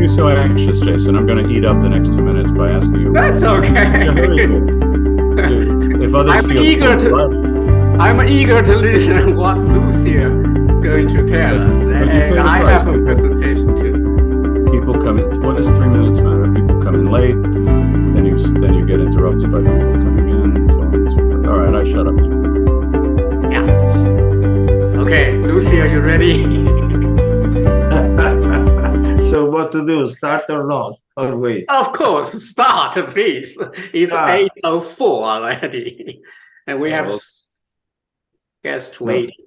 you so anxious, Jason? I'm going to eat up the next 2 minutes by asking you. That's okay. If others I'm eager to listen what Lucio is going to tell us. And I have a presentation too. People come in, well, this 3 minutes matter. People come in late, then you get interrupted by people coming in, and so on and so forth. All right, I shut up. Yeah. Okay, Lucio, you ready? So what to do? Start or not? Or wait? Of course, start, please. It's 8:04 already, and we have guests waiting.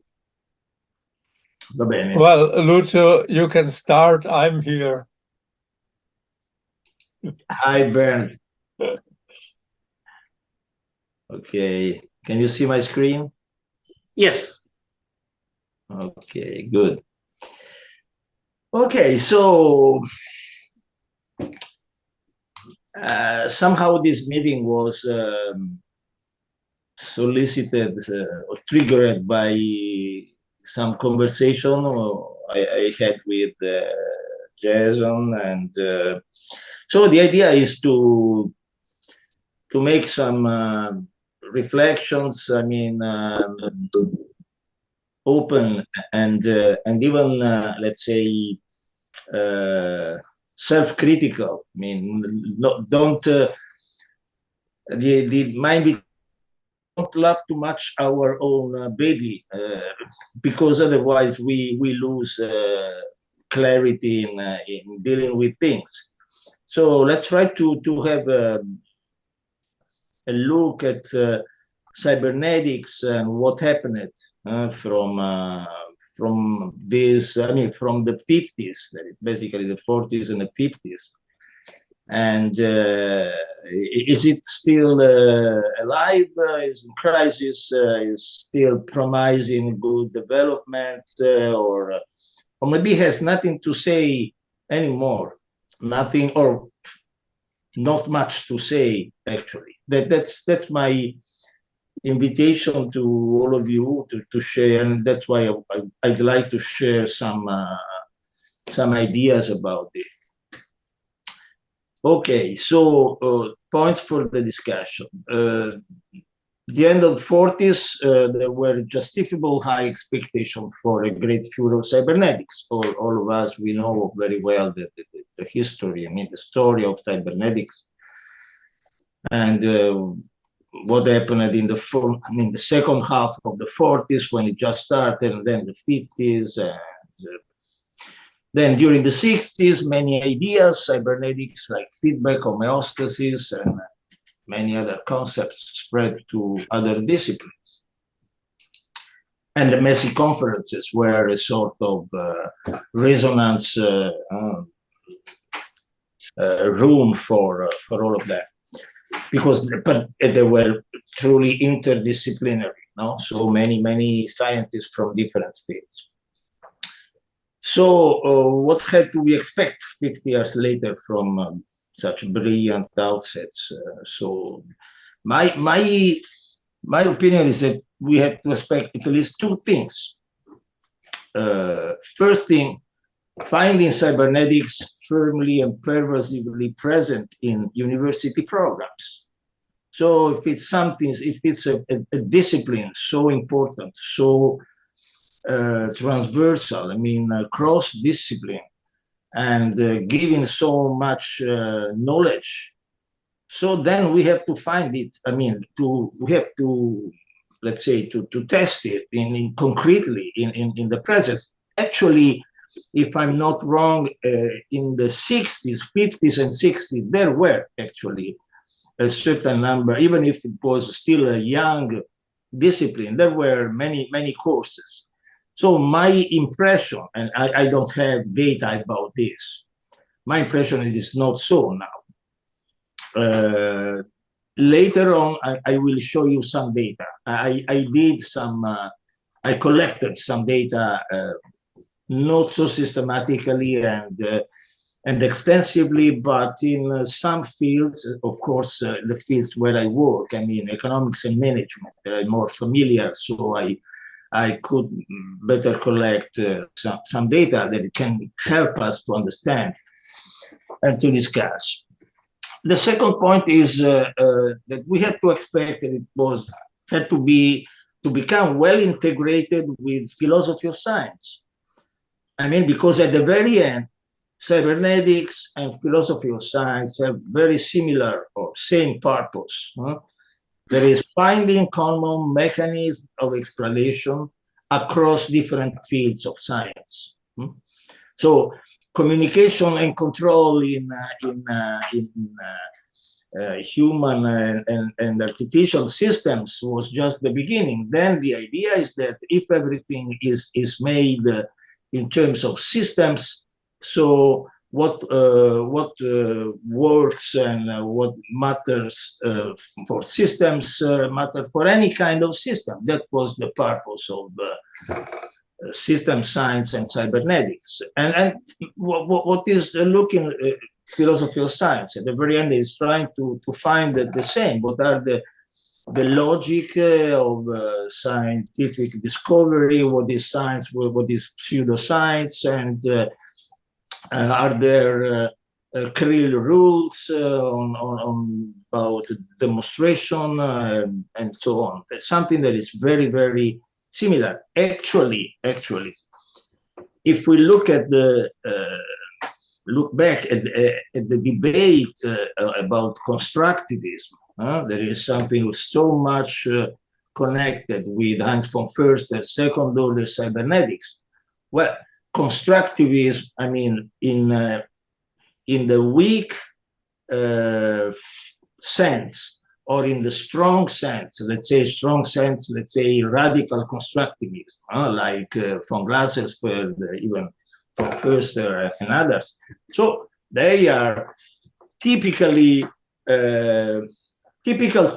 Va bene. Well, Lucio, you can start. I'm here. Hi, Bernd. Okay. Can you see my screen? Yes. Okay, good. Okay, so somehow this meeting was solicited or triggered by some conversation I had with Jason, and so the idea is to make some reflections. I mean, open and even let's say self-critical. I mean, don't the mind. We don't love too much our own baby, because otherwise we lose clarity in dealing with things. So let's try to have a look at cybernetics and what happened from this, I mean, from the 50s, basically the 40s and the 50s. And is it still alive? Is in crisis? Is still promising good development, or maybe has nothing to say anymore? Nothing, or not much to say, actually. That's my invitation to all of you to share, and that's why I'd like to share some ideas about it. Okay, so points for the discussion. The end of the 40s, there were justifiable high expectations for a great future of cybernetics. All of us, we know very well the history, I mean, the story of cybernetics, and what happened in the second half of the 40s when it just started, and then the 50s, and then during the 60s, many ideas, cybernetics like feedback, homeostasis, and many other concepts spread to other disciplines. And the messy conferences were a sort of resonance room for all of that, because they were truly interdisciplinary, no? So many scientists from different fields. So what had to we expect 50 years later from such brilliant outsets? So my opinion is that we had to expect at least two things. First thing, finding cybernetics firmly and pervasively present in university programs. So if it's a discipline so important, so transversal, I mean, cross-discipline, and giving so much knowledge, so then we have to find it. I mean, we have to, let's say, to test it concretely in the present. Actually, if I'm not wrong, in the 60s, 50s, and 60s, there were actually a certain number, even if it was still a young discipline, there were many courses. So my impression, and I don't have data about this, my impression is it's not so now. Later on, I will show you some data. I collected some data, not so systematically and extensively, but in some fields, of course, the fields where I work, I mean, economics and management, I'm more familiar, so I could better collect some data that can help us to understand. and to discuss. The second point is that we had to expect that it had to become well integrated with philosophy of science. I mean, because at the very end, cybernetics and philosophy of science have very similar or same purpose. There is finding common mechanisms of explanation across different fields of science. So communication and control in human and artificial systems was just the beginning. Then the idea is that if everything is made in terms of systems, so what works and what matters for systems matter for any kind of system. That was the purpose of system science and cybernetics. And what is looking philosophy of science at the very end is trying to find the same. What are the logic of scientific discovery? What is science? What is pseudoscience? And are there clear rules on about demonstration and so on? That's something that is very, very similar. Actually, if we look at look back at the debate about constructivism, there is something so much connected with Heinz von Förster's second order cybernetics. Well, constructivism, I mean, in the weak sense, or in the strong sense, let's say radical constructivism, like von Glasersfeld, even von Förster and others. So they are typical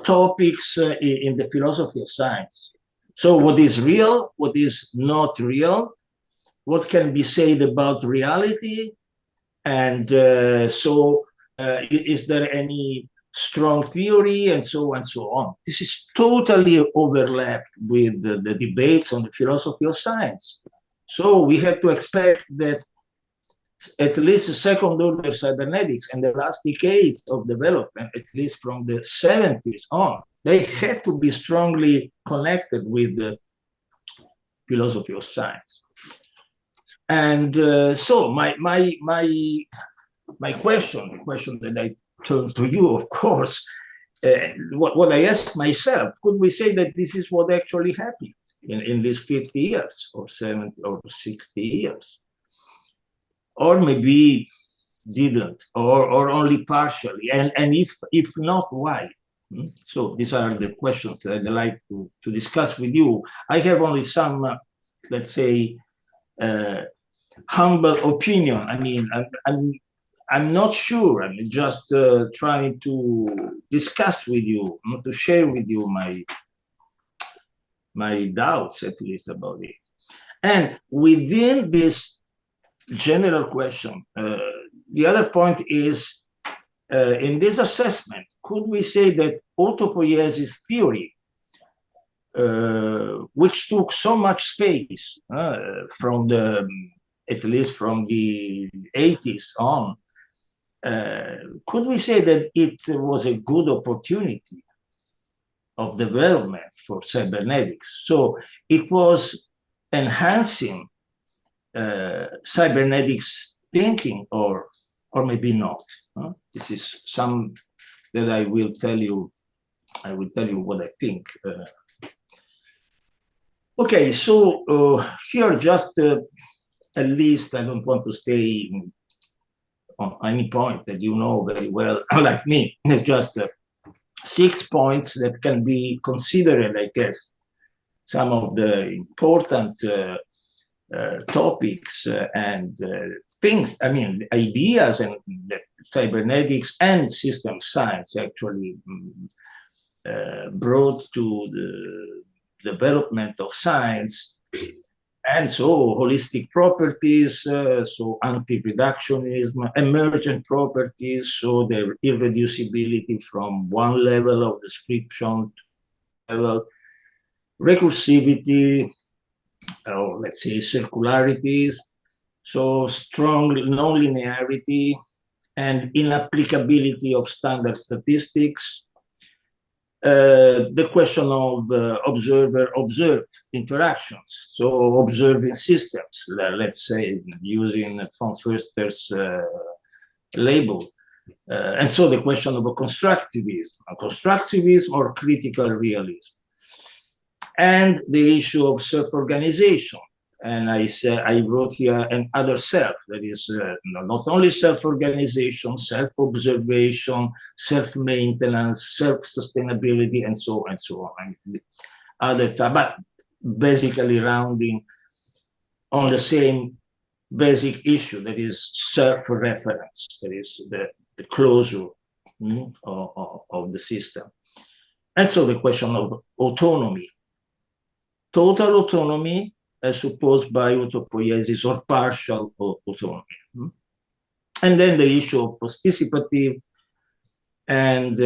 topics in the philosophy of science. So what is real, what is not real, what can be said about reality, and is there any strong theory, and so on and so on. This is totally overlapped with the debates on the philosophy of science. So we had to expect that at least the second order cybernetics and the last decades of development, at least from the 70s on, they had to be strongly connected with the philosophy of science. And so my question, the question that I turn to you, of course, what I asked myself, could we say that this is what actually happened in these 50 years or 70 or 60 years? Or maybe didn't, or only partially, and if not, why? So these are the questions that I'd like to discuss with you. I have only some, let's say, humble opinion. I mean, I'm not sure. I'm just trying to discuss with you, to share with you my doubts, at least, about it. And within this general question, the other point is, in this assessment, could we say that autopoiesis theory, which took so much space from at least from the 80s on, could we say that it was a good opportunity of development for cybernetics? So it was enhancing cybernetics thinking, or maybe not. This is some that I will tell you. I will tell you what I think. Okay, so here just at least I don't want to stay on any point that you know very well, like me. It's just 6 points that can be considered, I guess, some of the important topics and things, I mean, ideas, and that cybernetics and system science actually brought to the development of science. And so holistic properties, so anti-reductionism, emergent properties, so the irreducibility from one level of description to level, recursivity, or let's say circularities, so strong non-linearity, and inapplicability of standard statistics, the question of observer-observed interactions, so observing systems, let's say, using von Foerster's label. And so the question of a constructivism or critical realism. And the issue of self-organization. And I wrote here an other self, that is not only self-organization, self-observation, self-maintenance, self-sustainability, and so on. Other type, but basically rounding on the same basic issue, that is self-reference, that is the closure of the system. And so the question of autonomy, total autonomy as supposed by autopoiesis or partial autonomy. And then the issue of participative and,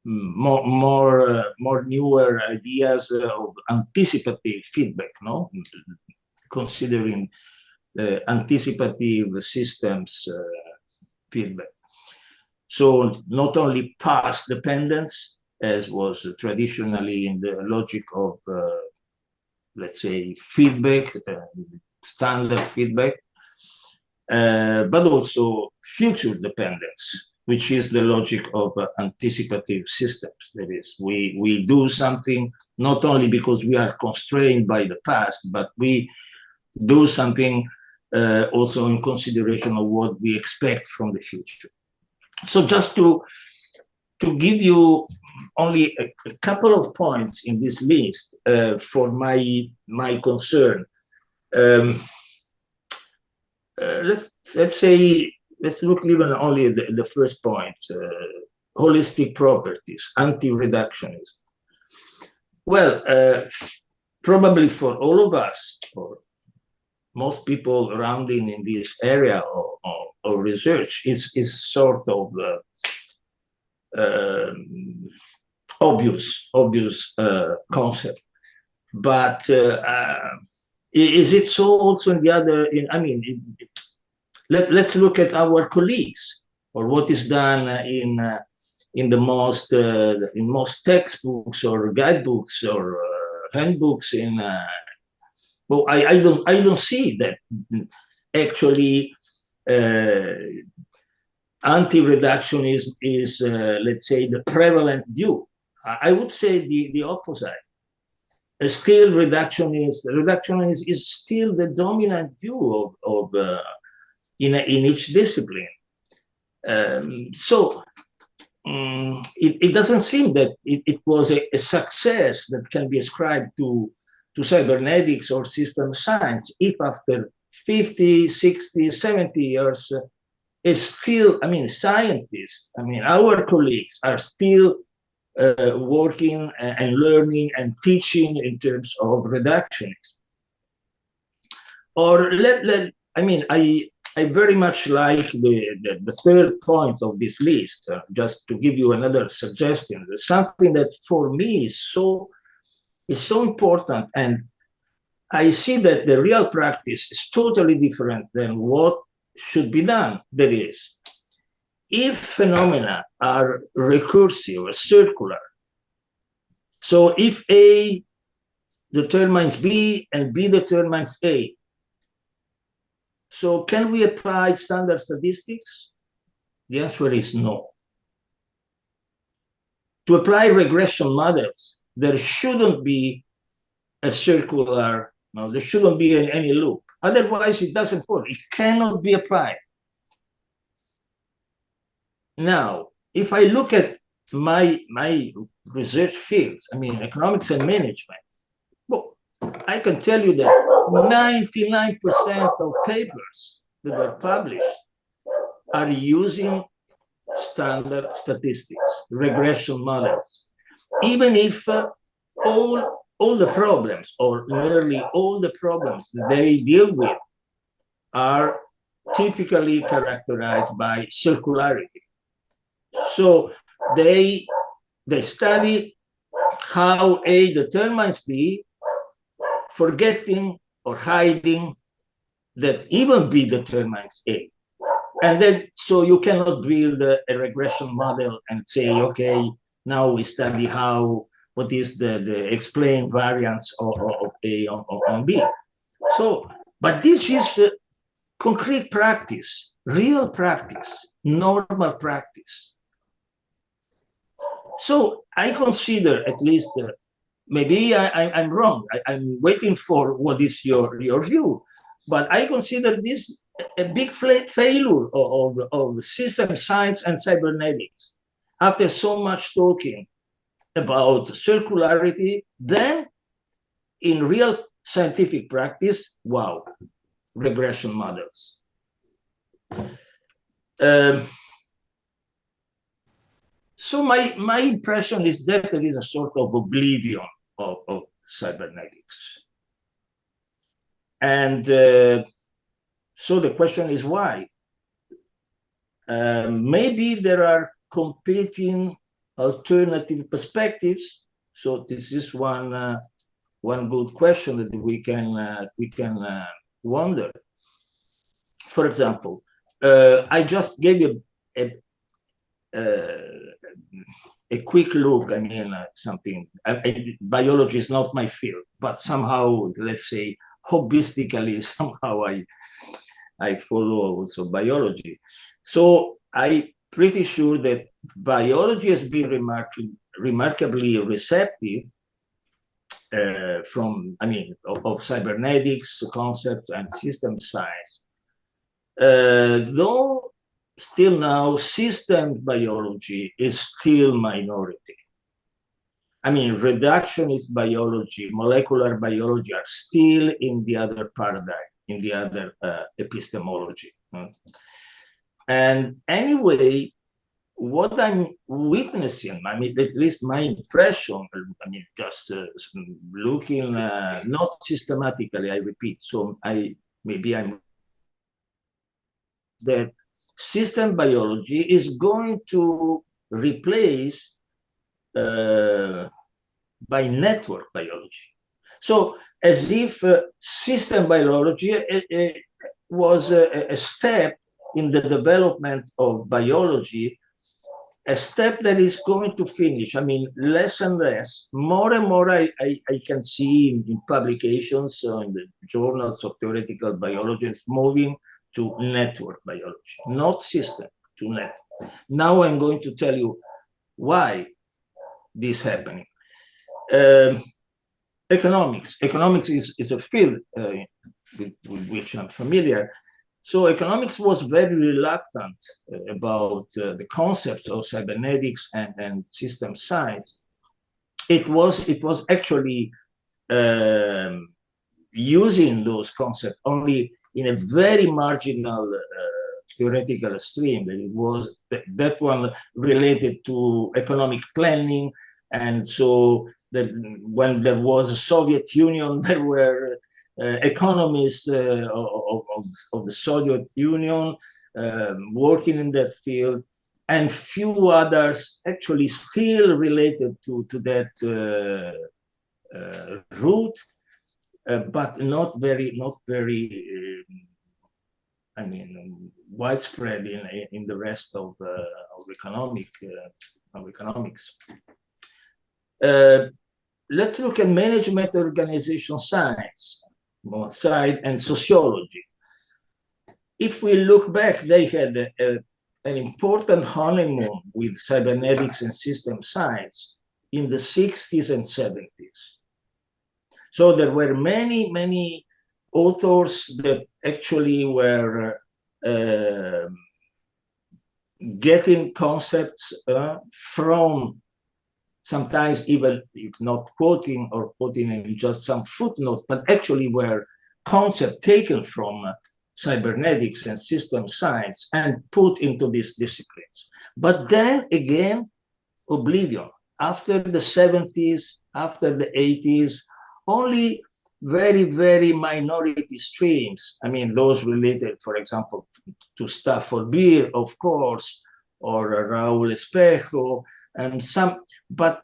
more newer ideas of anticipative feedback, no? Considering the anticipative systems feedback. So not only past dependence, as was traditionally in the logic of, let's say, feedback, standard feedback, but also future dependence, which is the logic of anticipative systems. That is, we do something not only because we are constrained by the past, but we do something also in consideration of what we expect from the future. So just to give you only a couple of points in this list for my concern. Let's look even only at the first point, holistic properties, anti-reductionism. Well, probably for all of us, or most people around in this area of research, is sort of obvious concept. But is it so also in the other? Let's look at our colleagues, or what is done in most textbooks or guidebooks or handbooks. Well, I don't see that actually anti-reductionism is, let's say, the prevalent view. I would say the opposite. Still, reductionism is still the dominant view of in each discipline. So it doesn't seem that it was a success that can be ascribed to cybernetics or system science if after 50, 60, 70 years, it's still, scientists, our colleagues are still working and learning and teaching in terms of reductionism. Or I very much like the third point of this list, just to give you another suggestion. There's something that for me is so important, and I see that the real practice is totally different than what should be done. That is, if phenomena are recursive or circular, so if A determines B and B determines A, so can we apply standard statistics? The answer is no. To apply regression models, there shouldn't be a circular, no, there shouldn't be any loop. Otherwise, it doesn't work. It cannot be applied. Now, if I look at my research fields, economics and management, well, I can tell you that 99% of papers that are published are using standard statistics, regression models, even if all the problems, or nearly all the problems that they deal with, are typically characterized by circularity. So they study how A determines B, forgetting or hiding that even B determines A. And then, so you cannot build a regression model and say, okay, now we study what is the explained variance of A on B. So, but this is concrete practice, real practice, normal practice. So I consider, at least, maybe I'm wrong. I'm waiting for what is your view, but I consider this a big failure of system science and cybernetics. After so much talking about circularity, then in real scientific practice, wow, regression models. So my impression is that there is a sort of oblivion of cybernetics. And so the question is why? Maybe there are competing alternative perspectives. So this is one good question that we can wonder. For example, I just gave you a quick look. I mean, something. Biology is not my field, but somehow, let's say, hobbystically, somehow I follow also biology. So I'm pretty sure that biology has been remarkably receptive of cybernetics concepts and system science. Though still now system biology is still minority. I mean, reductionist biology, molecular biology are still in the other paradigm, in the other epistemology. And anyway, what I'm witnessing, I mean, at least my impression, I mean, just looking, not systematically, I repeat, so maybe I'm, that system biology is going to replace by network biology. So as if system biology was a step in the development of biology, a step that is going to finish. I mean, less and less, more and more I can see in publications, in the journals of theoretical biologists moving to network biology, not system, to network. Now I'm going to tell you why this is happening. Economics is a field with which I'm familiar. So economics was very reluctant about the concepts of cybernetics and system science. It was actually using those concepts only in a very marginal theoretical stream. That it was that one related to economic planning, and so that when there was a Soviet Union, there were economists of the Soviet Union working in that field, and few others actually still related to that route, but not very I mean, widespread in the rest of economics. Let's look at management organization science, both side, and sociology. If we look back, they had an important honeymoon with cybernetics and system science in the 60s and 70s. So there were many authors that actually were getting concepts from, sometimes even if not quoting or quoting in just some footnote, but actually were concepts taken from cybernetics and system science and put into these disciplines. But then again, oblivion. After the 70s, after the 80s, only very minority streams. I mean, those related, for example, to Stafford Beer, of course, or Raúl Espejo, and some, but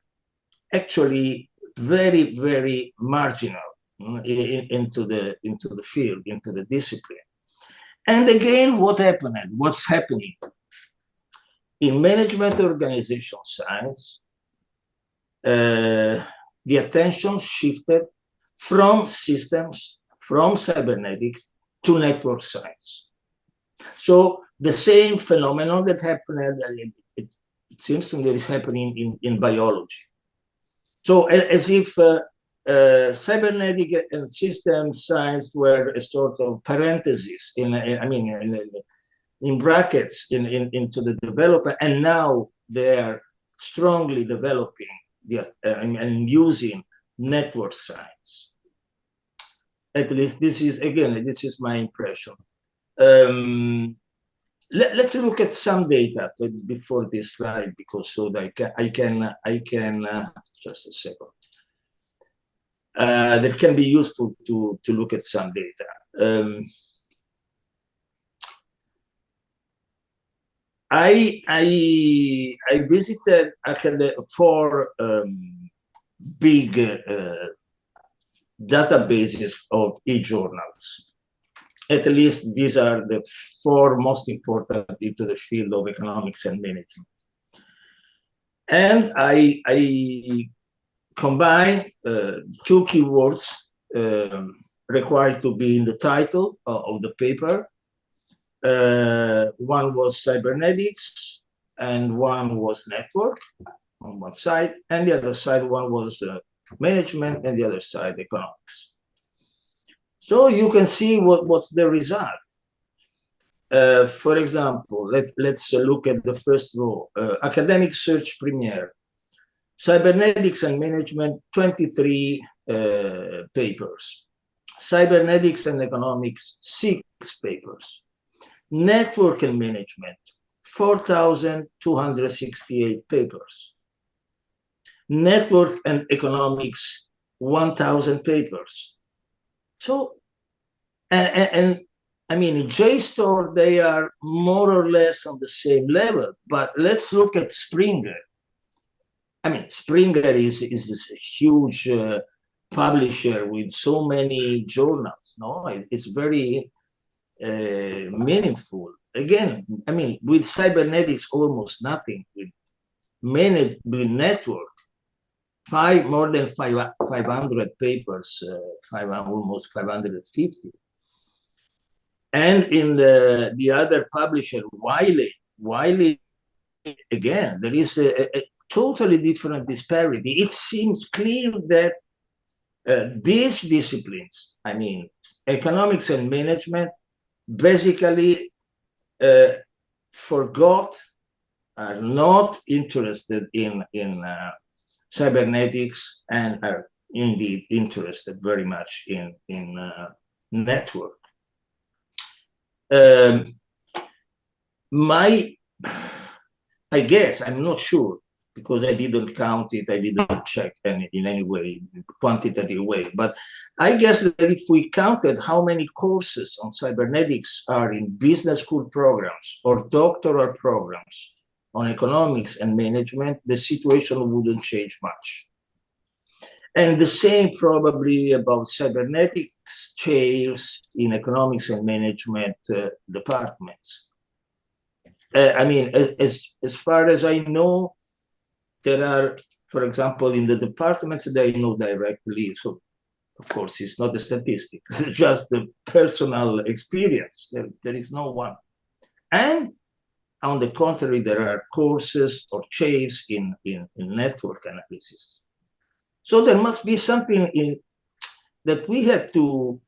actually very marginal into the field, into the discipline. And again, what's happening? In management organization science, the attention shifted from systems, from cybernetics, to network science. So the same phenomenon that happened, it seems to me that is happening in biology. So as if cybernetic and system science were a sort of parenthesis in brackets into the development, and now they are strongly developing and using network science. At least this is my impression. Let's look at some data before this slide, because so that I can just a second. That can be useful to look at some data. I visited four big databases of e-journals. At least these are the four most important into the field of economics and management. And I combine two keywords required to be in the title of the paper. One was cybernetics, and one was network on one side, and the other side one was management, and the other side economics. So you can see what's the result. For example, let's look at the first row. Academic search premiere, cybernetics and management, 23 papers. Cybernetics and economics, 6 papers. Network and management, 4,268 papers. Network and economics, 1,000 papers. So, and I mean, in JSTOR, they are more or less on the same level, but let's look at Springer. I mean, Springer is this huge publisher with so many journals, no? It's very meaningful. Again, I mean, with cybernetics, almost nothing. With network, more than 500 papers, almost 550. And in the other publisher, Wiley, again, there is a totally different disparity. It seems clear that these disciplines, I mean, economics and management, basically forgot, are not interested in cybernetics, and are indeed interested very much in network. I guess, I'm not sure, because I didn't count it, I didn't check in any way, quantitative way, but I guess that if we counted how many courses on cybernetics are in business school programs or doctoral programs on economics and management, the situation wouldn't change much. And the same probably about cybernetics chairs in economics and management departments. I mean, as far as I know, there are, for example, in the departments that I know directly, so of course it's not a statistic, it's just the personal experience. There is no one. And on the contrary, there are courses or chairs in network analysis. So there must be something that we have to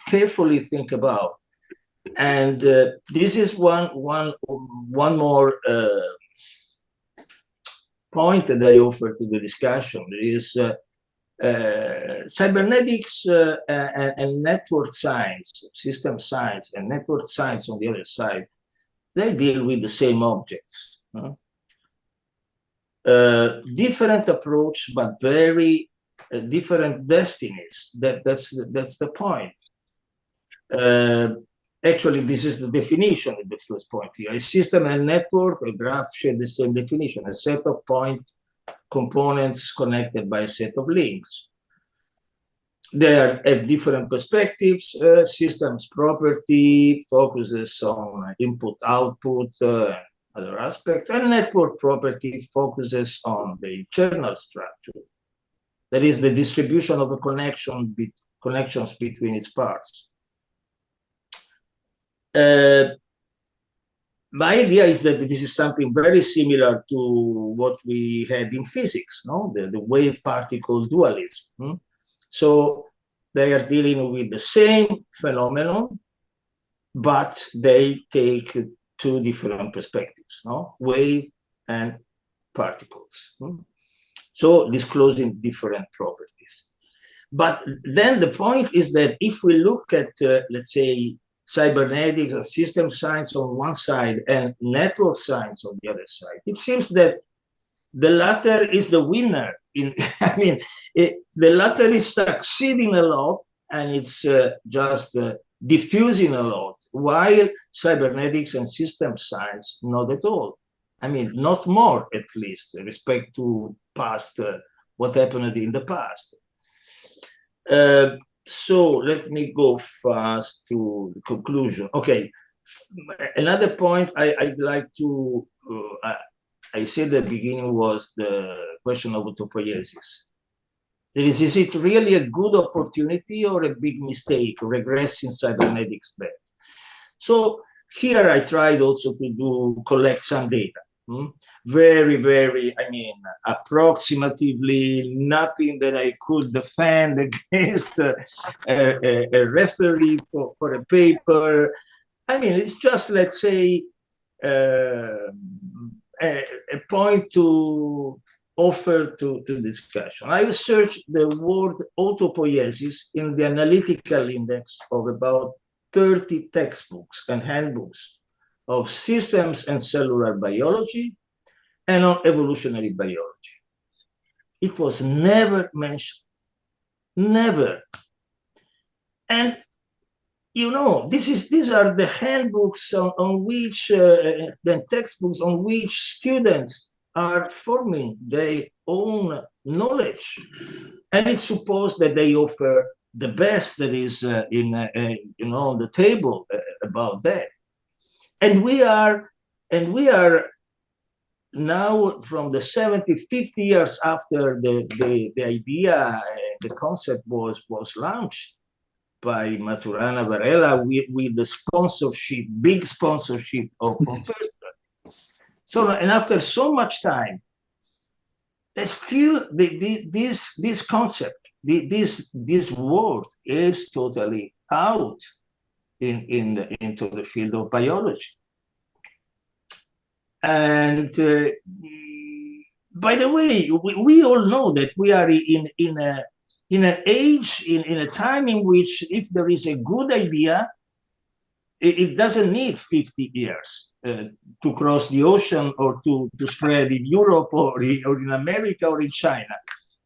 carefully think about. And this is one more point that I offer to the discussion is cybernetics and network science, system science and network science on the other side, they deal with the same objects. Different approach, but very different destinies. That's the point. Actually, this is the definition of the first point here. A system and network, a graph share the same definition, a set of point components connected by a set of links. They have different perspectives. Systems property focuses on input-output, other aspects, and network property focuses on the internal structure. That is the distribution of a connections between its parts. My idea is that this is something very similar to what we had in physics, no? The wave-particle dualism. So they are dealing with the same phenomenon, but they take two different perspectives, no? Wave and particles. So disclosing different properties. But then the point is that if we look at, let's say, cybernetics or system science on one side and network science on the other side, it seems that the latter is the winner. I mean, the latter is succeeding a lot, and it's just diffusing a lot, while cybernetics and system science not at all. I mean, not more, at least, with respect to past, what happened in the past. So let me go fast to the conclusion. Okay, another point I'd like to, I said at the beginning was the question of autopoiesis. Is it really a good opportunity or a big mistake, regressing cybernetics back? So here I tried also to collect some data. Very, very, I mean, approximately nothing that I could defend against a referee for a paper. I mean, it's just, let's say, a point to offer to discussion. I searched the word autopoiesis in the analytical index of about 30 textbooks and handbooks of systems and cellular biology and on evolutionary biology. It was never mentioned, never. And you know, these are the handbooks on which, the textbooks on which students are forming their own knowledge. And it's supposed that they offer the best that is on the table about that. And we are now from the 50 years after the idea, the concept was launched by Maturana Varela with the sponsorship, big sponsorship of Professor. So, and after so much time, still this concept, this word is totally out into the field of biology. And by the way, we all know that we are in an age, in a time in which if there is a good idea, it doesn't need 50 years to cross the ocean or to spread in Europe or in America or in China.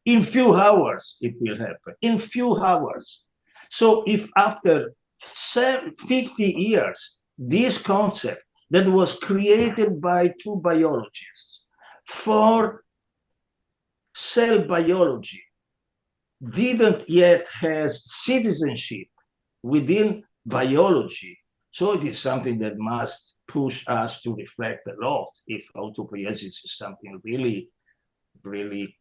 In few hours, it will happen, in few hours. So if after 50 years, this concept that was created by two biologists for cell biology didn't yet has citizenship within biology, so it is something that must push us to reflect a lot if autopoiesis is something really, really,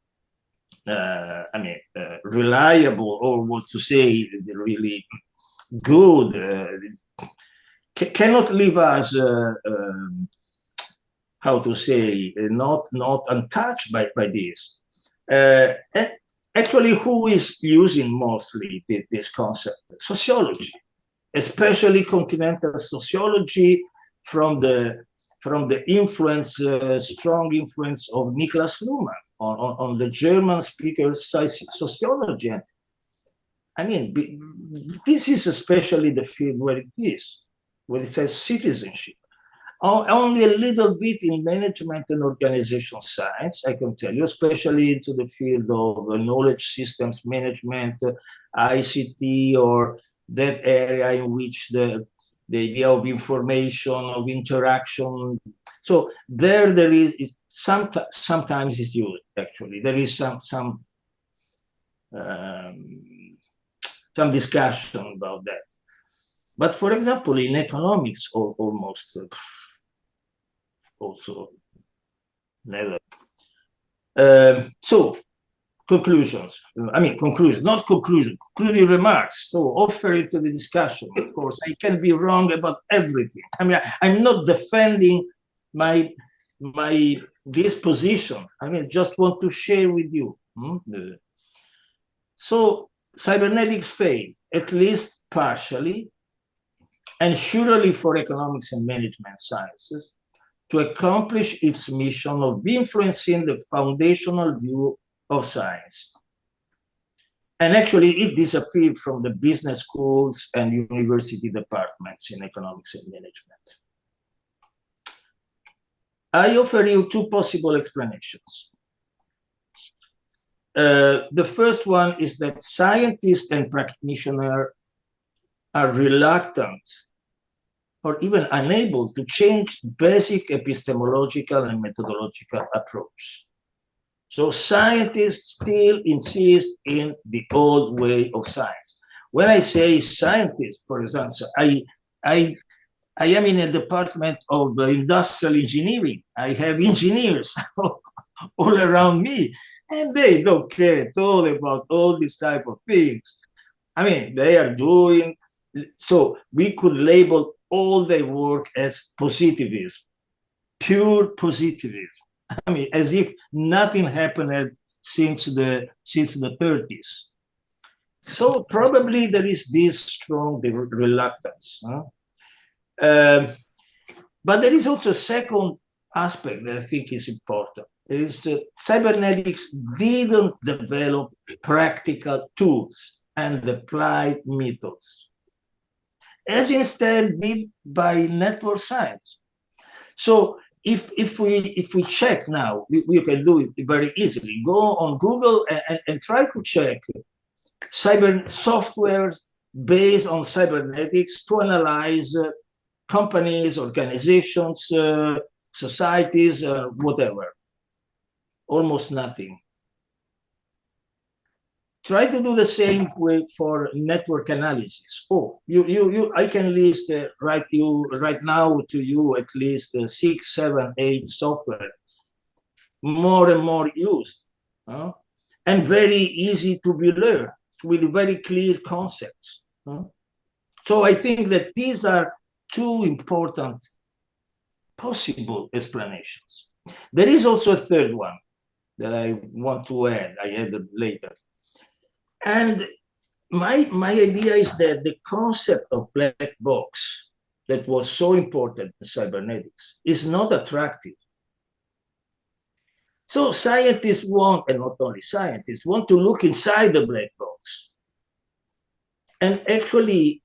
reliable, or what to say, really good, cannot leave us, how to say, not untouched by this. Actually, who is using mostly this concept? Sociology, especially continental sociology, from the influence, strong influence of Niklas Luhmann on the German speaker sociology. I mean, this is especially the field where it says citizenship. Only a little bit in management and organizational science, I can tell you, especially into the field of knowledge systems management, ICT, or that area in which the idea of information, of interaction. So there is sometimes it's used, actually. There is some some discussion about that. But for example, in economics, almost also never. So conclusions. I mean, conclusions, not conclusion, concluding remarks. So offer it to the discussion. Of course, I can be wrong about everything. I mean, I'm not defending this position. I mean, just want to share with you. So cybernetics failed, at least partially, and surely for economics and management sciences, to accomplish its mission of influencing the foundational view of science. And actually, it disappeared from the business schools and university departments in economics and management. I offer you two possible explanations. The first one is that scientists and practitioners are reluctant or even unable to change basic epistemological and methodological approach. So scientists still insist in the old way of science. When I say scientists, for example, I am in a department of industrial engineering. I have engineers all around me, and they don't care at all about all these type of things. I mean, they are doing, so we could label all their work as positivism, pure positivism. I mean, as if nothing happened since the 30s. So probably there is this strong reluctance. But there is also a second aspect that I think is important. Is that cybernetics didn't develop practical tools and applied methods, as instead did by network science. So if we check now, we can do it very easily. Go on Google and try to check cyber software based on cybernetics to analyze companies, organizations, societies, whatever. Almost nothing. Try to do the same way for network analysis. Oh, I can list right now to you at least 6, 7, 8 software, more and more used, and very easy to be learned with very clear concepts. So I think that these are two important possible explanations. There is also a third one that I want to add. I added later. And my idea is that the concept of black box that was so important in cybernetics is not attractive. So scientists want, and not only scientists, want to look inside the black box. And actually,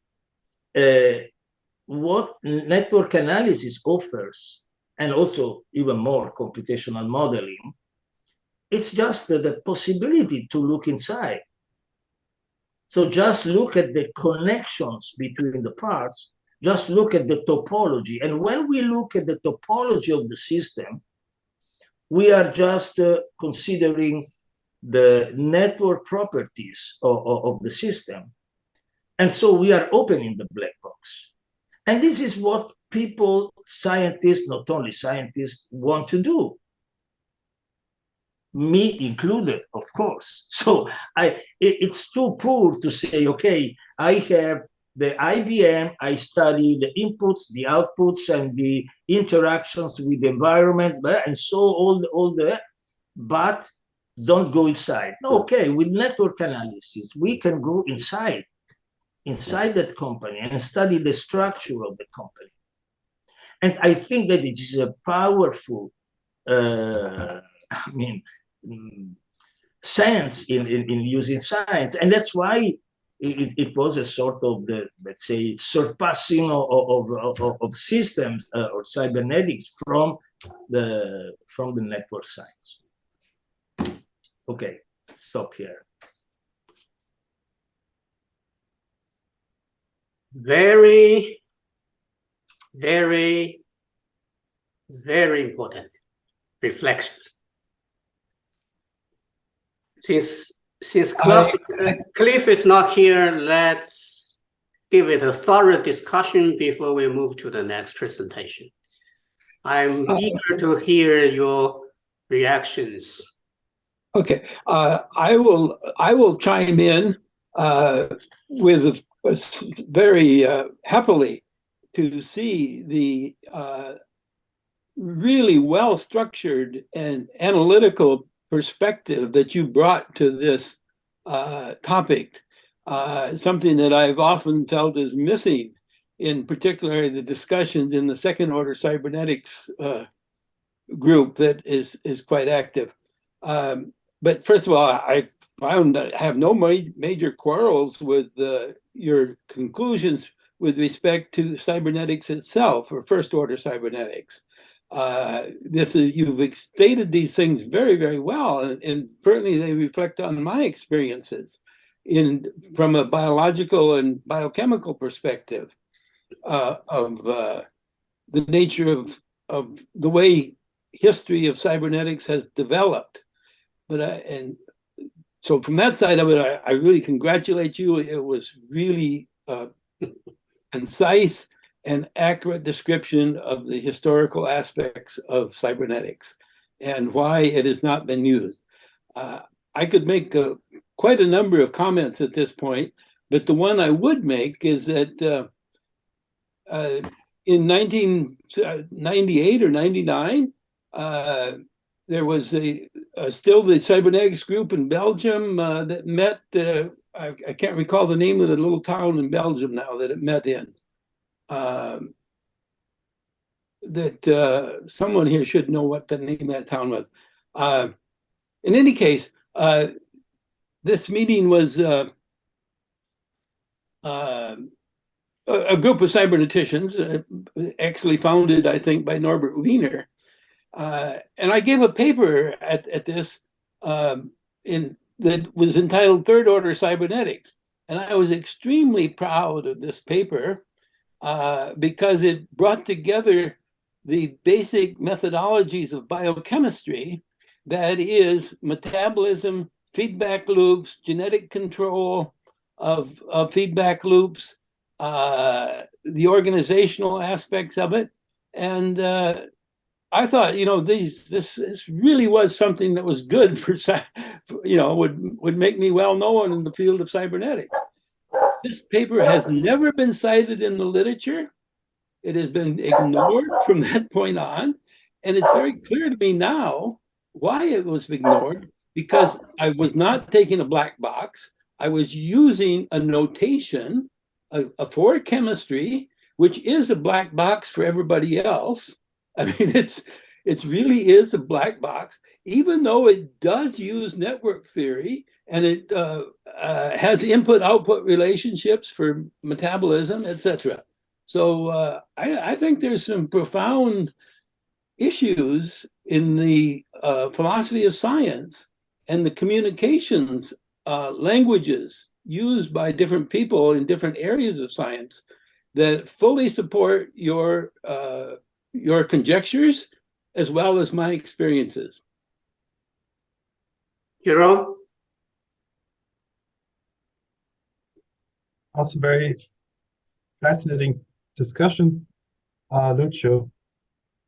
what network analysis offers, and also even more computational modeling, it's just the possibility to look inside. So just look at the connections between the parts, just look at the topology. And when we look at the topology of the system, we are just considering the network properties of the system. And so we are opening the black box. And this is what people, scientists, not only scientists, want to do. Me included, of course. So it's too poor to say, okay, I have the IBM, I study the inputs, the outputs, and the interactions with the environment, and so all the, but don't go inside. Okay, with network analysis, we can go inside that company and study the structure of the company. And I think that it is a powerful, sense in using science. And that's why it was a sort of the, let's say, surpassing of systems or cybernetics from the network science. Okay, stop here. Very, very, very important reflections. Since Since Cliff is not here, let's give it a thorough discussion before we move to the next presentation. I'm eager to hear your reactions. Okay, I will chime in with very happily to see the really well-structured and analytical perspective that you brought to this topic, something that I've often felt is missing, in particular the discussions in the second order cybernetics group that is quite active. But first of all, I found I have no major quarrels with your conclusions with respect to cybernetics itself, or first order cybernetics. You've stated these things very, very well, and certainly they reflect on my experiences from a biological and biochemical perspective of the nature of the way history of cybernetics has developed. And so from that side of it, I really congratulate you. It was really concise and accurate description of the historical aspects of cybernetics and why it has not been used. I could make quite a number of comments at this point, but the one I would make is that in 1998 or 99, there was still the cybernetics group in Belgium that met, I can't recall the name of the little town in Belgium now that it met in. That someone here should know what the name of that town was. In any case, this meeting was a group of cyberneticians, actually founded, I think, by Norbert Wiener. And I gave a paper at this that was entitled Third Order Cybernetics. And I was extremely proud of this paper because it brought together the basic methodologies of biochemistry, that is metabolism, feedback loops, genetic control of feedback loops, the organizational aspects of it. And I thought, this really was something that was good for, would make me well known in the field of cybernetics. This paper has never been cited in the literature. It has been ignored from that point on. And it's very clear to me now why it was ignored, because I was not taking a black box. I was using a notation for chemistry, which is a black box for everybody else. I mean, it really is a black box, even though it does use network theory and it has input-output relationships for metabolism, etc. So I think there's some profound issues in the philosophy of science and the communications languages used by different people in different areas of science that fully support your conjectures as well as my experiences. Jerome? Also very fascinating discussion, Lucio.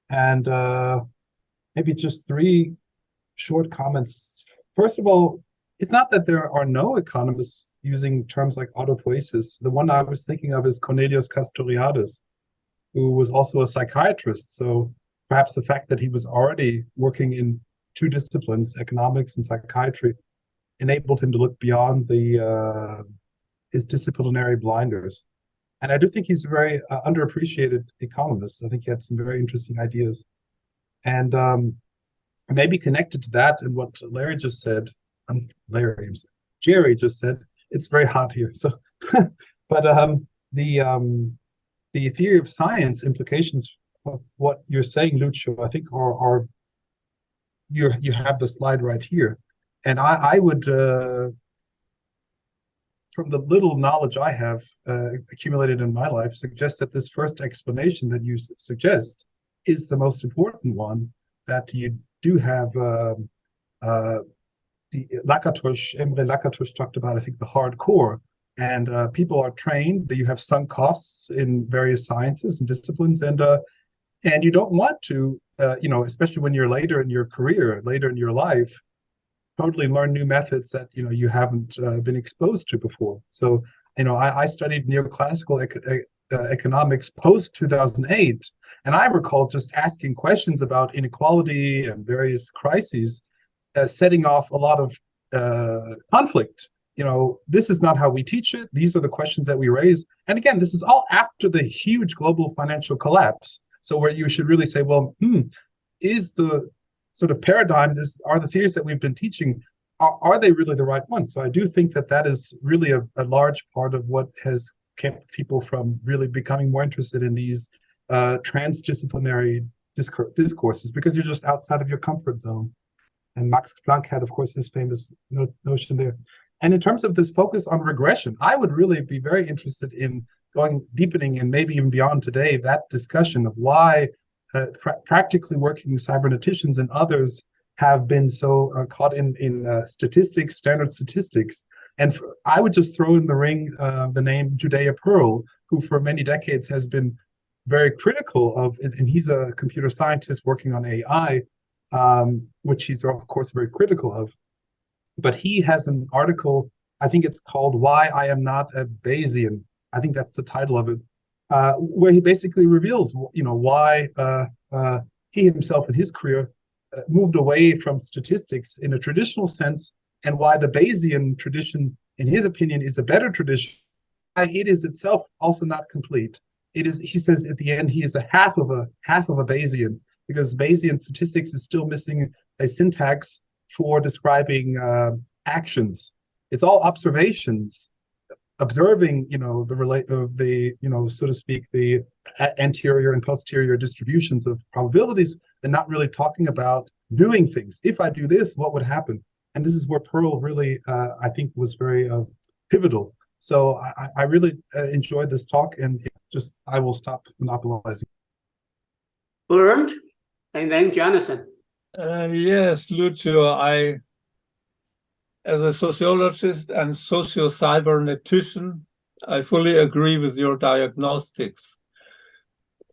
And maybe just 3 short comments. First of all, it's not that there are no economists using terms like autopoiesis. The one I was thinking of is Cornelius Castoriadis, who was also a psychiatrist. So perhaps the fact that he was already working in 2 disciplines, economics and psychiatry, enabled him to look beyond his disciplinary blinders. And I do think he's a very underappreciated economist. I think he had some very interesting ideas. And maybe connected to that and what Jerry just said, it's very hot here. So, but the theory of science implications of what you're saying, Lucio, I think are you have the slide right here. And I would, from the little knowledge I have accumulated in my life, suggest that this first explanation that you suggest is the most important one, that you do have Emre Lakatos talked about, I think, the hardcore. And people are trained that you have sunk costs in various sciences and disciplines, and you don't want to, especially when you're later in your career, later in your life, totally learn new methods that you haven't been exposed to before. So I studied neoclassical economics post 2008, and I recall just asking questions about inequality and various crises, setting off a lot of conflict. This is not how we teach it. These are the questions that we raise. And again, this is all after the huge global financial collapse. So where you should really say, well, is the sort of paradigm, are the theories that we've been teaching, are they really the right ones? So I do think that is really a large part of what has kept people from really becoming more interested in these transdisciplinary discourses, because you're just outside of your comfort zone. And Max Planck had, of course, this famous notion there. And in terms of this focus on regression, I would really be very interested in deepening and maybe even beyond today, that discussion of why practically working cyberneticians and others have been so caught in statistics, standard statistics. And I would just throw in the ring the name Judea Pearl, who for many decades has been very critical of, and he's a computer scientist working on AI, which he's of course very critical of. But he has an article, I think it's called "Why I Am Not a Bayesian." I think that's the title of it, where he basically reveals, why he himself in his career moved away from statistics in a traditional sense, and why the Bayesian tradition, in his opinion, is a better tradition. It is itself also not complete. It is, he says, at the end, he is a half of a Bayesian, because Bayesian statistics is still missing a syntax for describing actions. It's all observations, observing, so to speak, the anterior and posterior distributions of probabilities, and not really talking about doing things. If I do this, what would happen? And this is where Pearl really, I think, was very pivotal. So I really enjoyed this talk, and I will stop monopolizing. Bernd, and then Jonathan. Yes, Lucio, as a sociologist and socio-cybernetician, I fully agree with your diagnostics.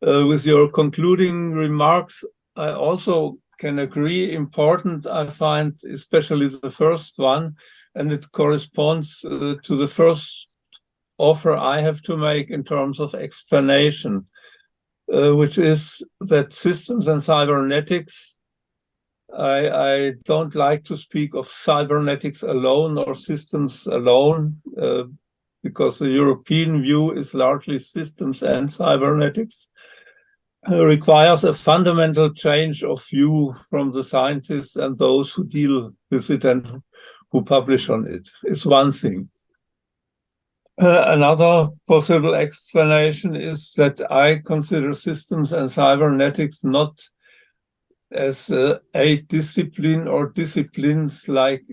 With your concluding remarks, I also can agree. Important, I find, especially the first one, and it corresponds to the first offer I have to make in terms of explanation, which is that systems and cybernetics, I don't like to speak of cybernetics alone or systems alone, because the European view is largely systems and cybernetics, requires a fundamental change of view from the scientists and those who deal with it and who publish on it. Is one thing. Another possible explanation is that I consider systems and cybernetics not as a discipline or disciplines like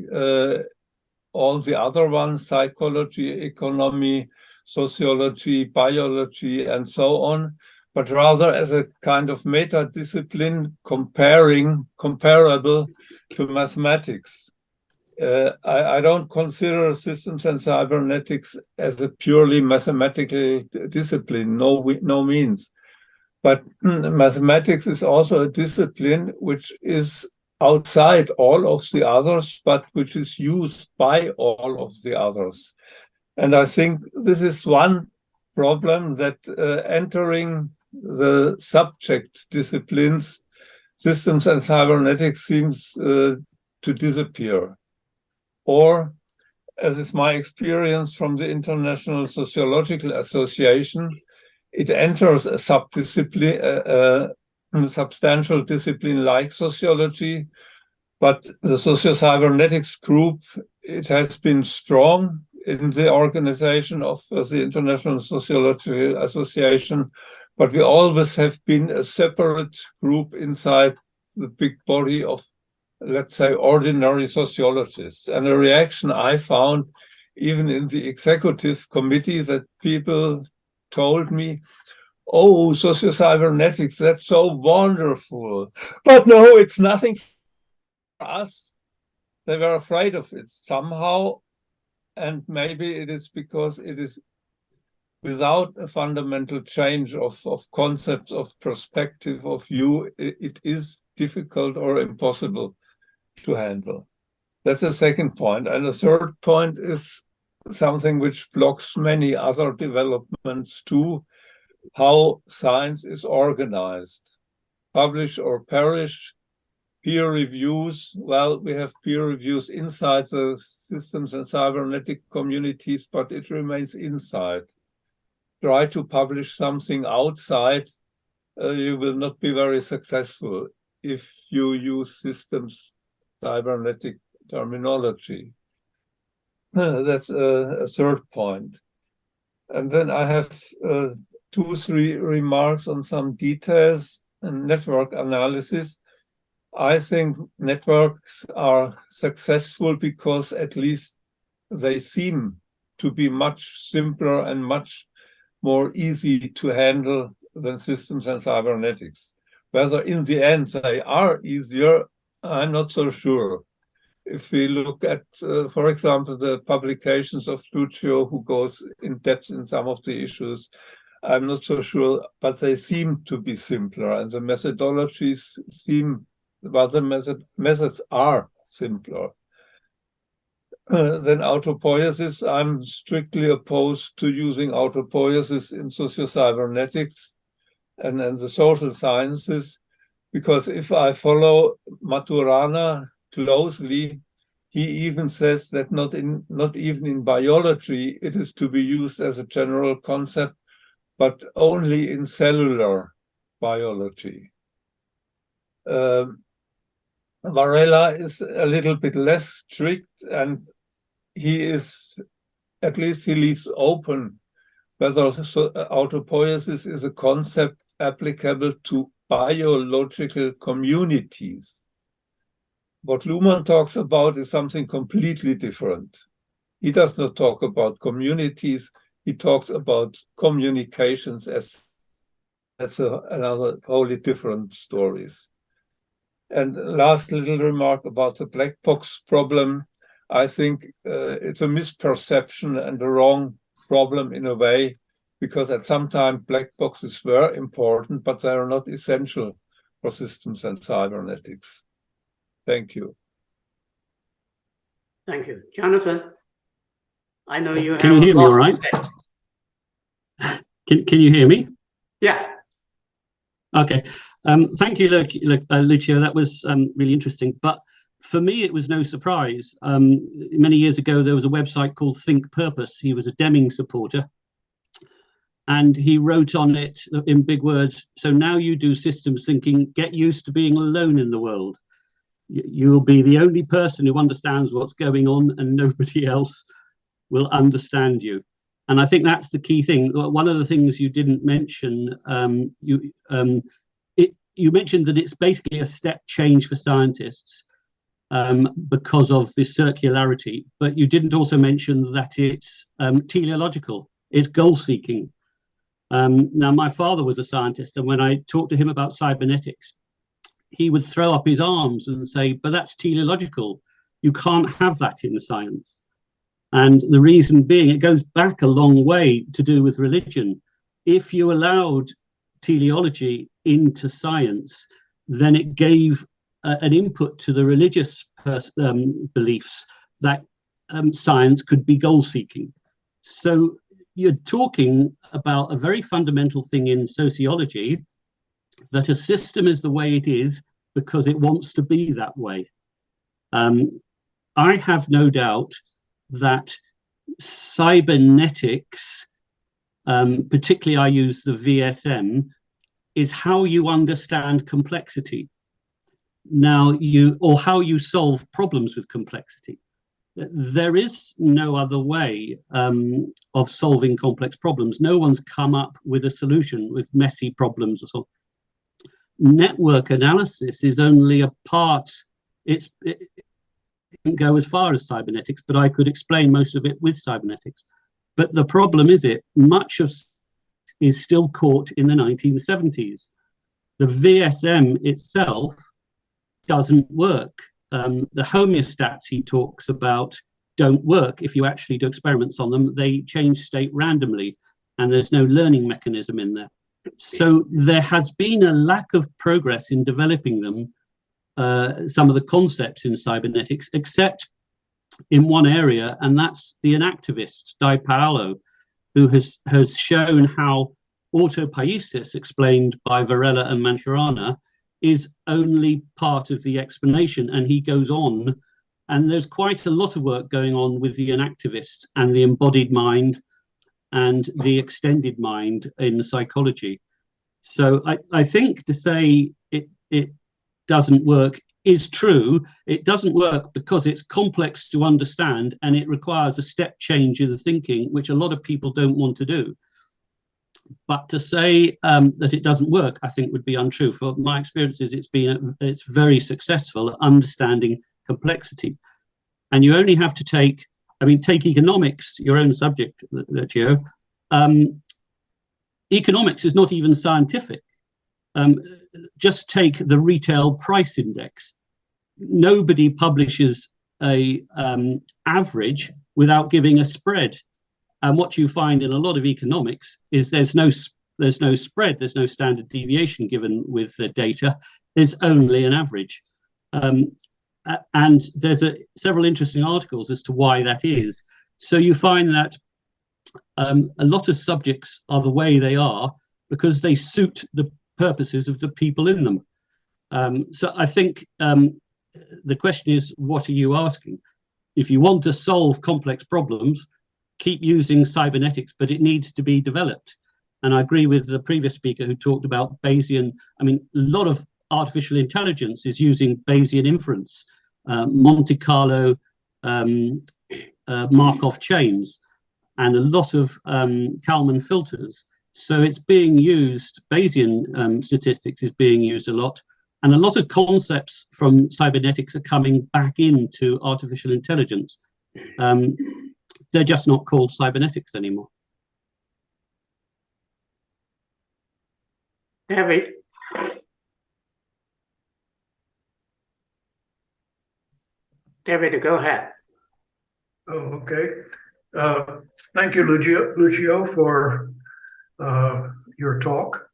all the other ones, psychology, economy, sociology, biology, and so on, but rather as a kind of meta-discipline comparable to mathematics. I don't consider systems and cybernetics as a purely mathematical discipline, no means. But mathematics is also a discipline which is outside all of the others, but which is used by all of the others. And I think this is one problem, that entering the subject disciplines, systems and cybernetics seems to disappear. Or, as is my experience from the International Sociological Association, it enters a subdiscipline, a substantial discipline like sociology, but the socio-cybernetics group, it has been strong in the organization of the International Sociological Association, but we always have been a separate group inside the big body of, let's say, ordinary sociologists. And a reaction I found even in the executive committee, that people told me, "Oh, socio-cybernetics, that's so wonderful. But no, it's nothing for us. they were afraid of it somehow, and maybe it is because it is without a fundamental change of concepts, of perspective, of view, it is difficult or impossible to handle. That's the second point. And the third point is something which blocks many other developments too, how science is organized. Publish or perish, peer reviews. Well, we have peer reviews inside the systems and cybernetic communities, but it remains inside. Try to publish something outside, you will not be very successful if you use systems cybernetic terminology. That's a third point. And then I have 2-3 remarks on some details and network analysis. I think networks are successful because at least they seem to be much simpler and much more easy to handle than systems and cybernetics. Whether in the end they are easier, I'm not so sure. If we look at, for example, the publications of Lucio, who goes in depth in some of the issues, I'm not so sure, but they seem to be simpler, and the methodologies seem, well, the methods are simpler. Then autopoiesis, I'm strictly opposed to using autopoiesis in socio-cybernetics and the social sciences, because if I follow Maturana closely, he even says that not even in biology it is to be used as a general concept, but only in cellular biology. Varela is a little bit less strict, and he is, at least he leaves open whether autopoiesis is a concept applicable to biological communities. What Luhmann talks about is something completely different. He does not talk about communities, he talks about communications as that's another wholly different stories. And last little remark about the black box problem. I think it's a misperception and a wrong problem in a way, because at some time black boxes were important, but they are not essential for systems and cybernetics. Thank you. Thank you. Jonathan, I know you have Can you hear me all right? Can you hear me? Yeah. Okay. Thank you, Lucio. That was really interesting. But for me, it was no surprise. Many years ago, there was a website called Think Purpose. He was a Deming supporter. And he wrote on it in big words, so now you do systems thinking, get used to being alone in the world. You'll be the only person who understands what's going on, and nobody else will understand you. And I think that's the key thing. One of the things you didn't mention, you mentioned that it's basically a step change for scientists because of this circularity, but you didn't also mention that it's teleological, it's goal-seeking. Now, my father was a scientist, and when I talked to him about cybernetics, he would throw up his arms and say, but that's teleological. You can't have that in science. And the reason being, it goes back a long way to do with religion. If you allowed teleology into science, then it gave an input to the religious beliefs that science could be goal-seeking. So you're talking about a very fundamental thing in sociology, that a system is the way it is because it wants to be that way. I have no doubt that cybernetics, particularly I use the VSM, is how you understand complexity. Now, or how you solve problems with complexity. There is no other way of solving complex problems. No one's come up with a solution with messy problems or so. Network analysis is only a part. It doesn't go as far as cybernetics, but I could explain most of it with cybernetics. But the problem is much of is still caught in the 1970s. The VSM itself doesn't work. the homeostats he talks about don't work if you actually do experiments on them. They change state randomly, and there's no learning mechanism in there. So there has been a lack of progress in developing them, some of the concepts in cybernetics, except in one area, and that's the inactivist Di Paolo, who has shown how autopoiesis, explained by Varela and Manciurana, is only part of the explanation. And he goes on, and there's quite a lot of work going on with the inactivist and the embodied mind and the extended mind in psychology. So I think to say it doesn't work is true. It doesn't work because it's complex to understand and it requires a step change in the thinking, which a lot of people don't want to do. But to say that it doesn't work, I think would be untrue. For my experiences, it's very successful at understanding complexity. And you only have to take economics, your own subject, Lucio. Economics is not even scientific. Just take the retail price index. Nobody publishes a average without giving a spread. And what you find in a lot of economics is there's no spread, there's no standard deviation given with the data. There's only an average. And there's several interesting articles as to why that is. So you find that a lot of subjects are the way they are because they suit the purposes of the people in them. So I think the question is, what are you asking? If you want to solve complex problems, keep using cybernetics, but it needs to be developed. And I agree with the previous speaker who talked about Bayesian. I mean, a lot of artificial intelligence is using Bayesian inference, Monte Carlo Markov chains, and a lot of Kalman filters. So it's being used, Bayesian statistics is being used a lot, and a lot of concepts from cybernetics are coming back into artificial intelligence. They're just not called cybernetics anymore. David. David, go ahead. Oh, okay. Thank you, Lucio, for your talk.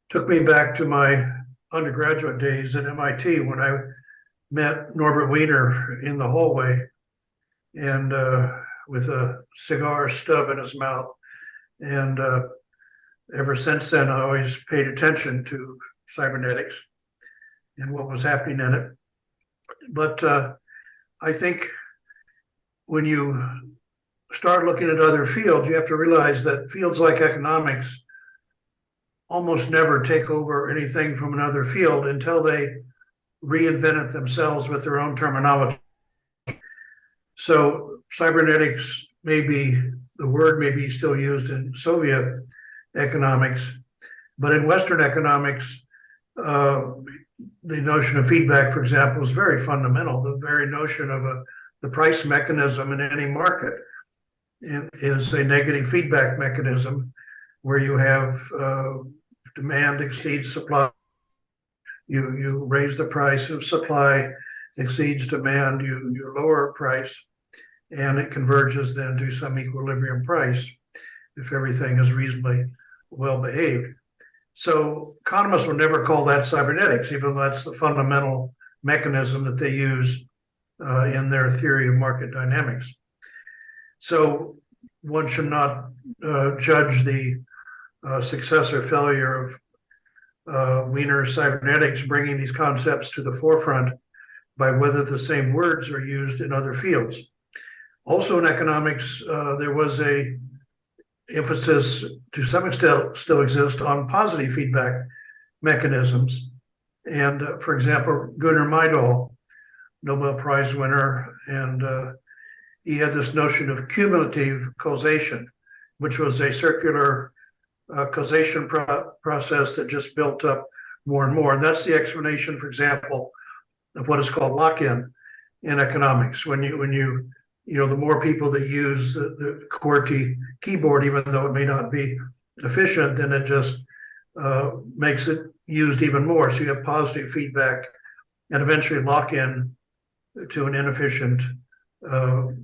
Took me back to my undergraduate days at MIT when I met Norbert Wiener in the hallway and with a cigar stub in his mouth. And ever since then, I always paid attention to cybernetics and what was happening in it. But I think when you start looking at other fields, you have to realize that fields like economics almost never take over anything from another field until they reinvent it themselves with their own terminology. So cybernetics the word may be still used in Soviet economics, but in Western economics, the notion of feedback, for example, is very fundamental. The very notion of the price mechanism in any market is a negative feedback mechanism where you have demand exceeds supply. You raise the price. If supply exceeds demand, you lower price, and it converges then to some equilibrium price if everything is reasonably well behaved. So economists will never call that cybernetics, even though that's the fundamental mechanism that they use in their theory of market dynamics. So one should not judge the success or failure of Wiener's cybernetics bringing these concepts to the forefront by whether the same words are used in other fields. Also in economics, there was a emphasis, to some extent still exists, on positive feedback mechanisms. And for example, Gunnar Myrdal, Nobel Prize winner, and he had this notion of cumulative causation, which was a circular causation process that just built up more and more. And that's the explanation, for example, of what is called lock-in in economics. When the more people that use the QWERTY keyboard, even though it may not be efficient, then it just makes it used even more. So you have positive feedback and eventually lock-in to an inefficient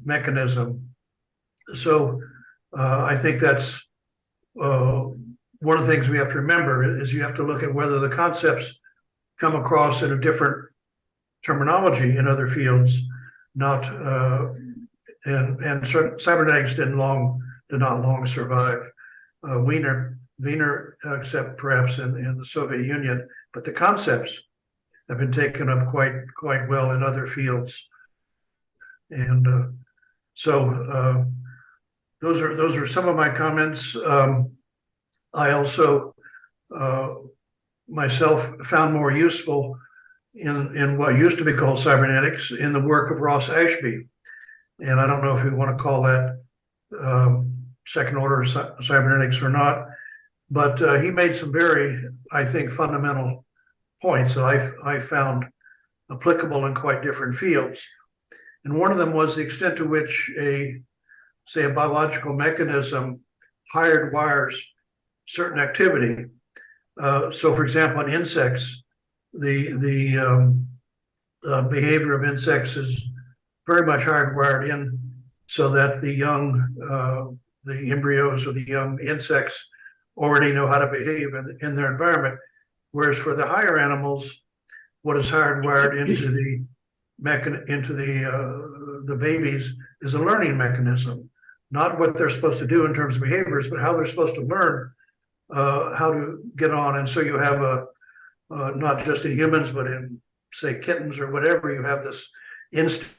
mechanism. So I think that's one of the things we have to remember is you have to look at whether the concepts come across in a different terminology in other fields, not and cybernetics did not long survive. Wiener, except perhaps in the Soviet Union, but the concepts have been taken up quite well in other fields, and so those are some of my comments. I also myself found more useful in what used to be called cybernetics in the work of Ross Ashby, and I don't know if we want to call that second order cybernetics or not, but he made some very, I think, fundamental points that I found applicable in quite different fields. And one of them was the extent to which a biological mechanism hardwires certain activity. So, for example, in insects, the behavior of insects is very much hardwired in, so that the young, the embryos of the young insects already know how to behave in their environment. Whereas for the higher animals, what is hardwired into the babies is a learning mechanism, not what they're supposed to do in terms of behaviors, but how they're supposed to learn how to get on. And so you have not just in humans, but in, say, kittens or whatever, you have this instinct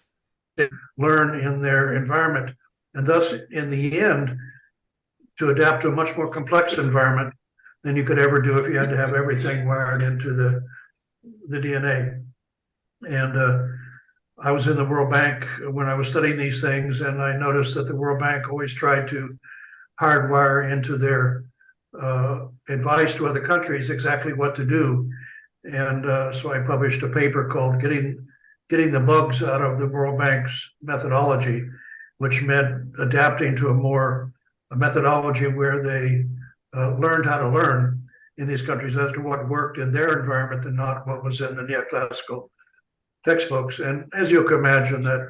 to learn in their environment. And thus, in the end, to adapt to a much more complex environment than you could ever do if you had to have everything wired into the DNA. And I was in the World Bank when I was studying these things, and I noticed that the World Bank always tried to hardwire into their advice to other countries exactly what to do. And so I published a paper called Getting the Bugs Out of the World Bank's Methodology, which meant adapting to a methodology where they learned how to learn in these countries as to what worked in their environment and not what was in the neoclassical textbooks. And as you can imagine, that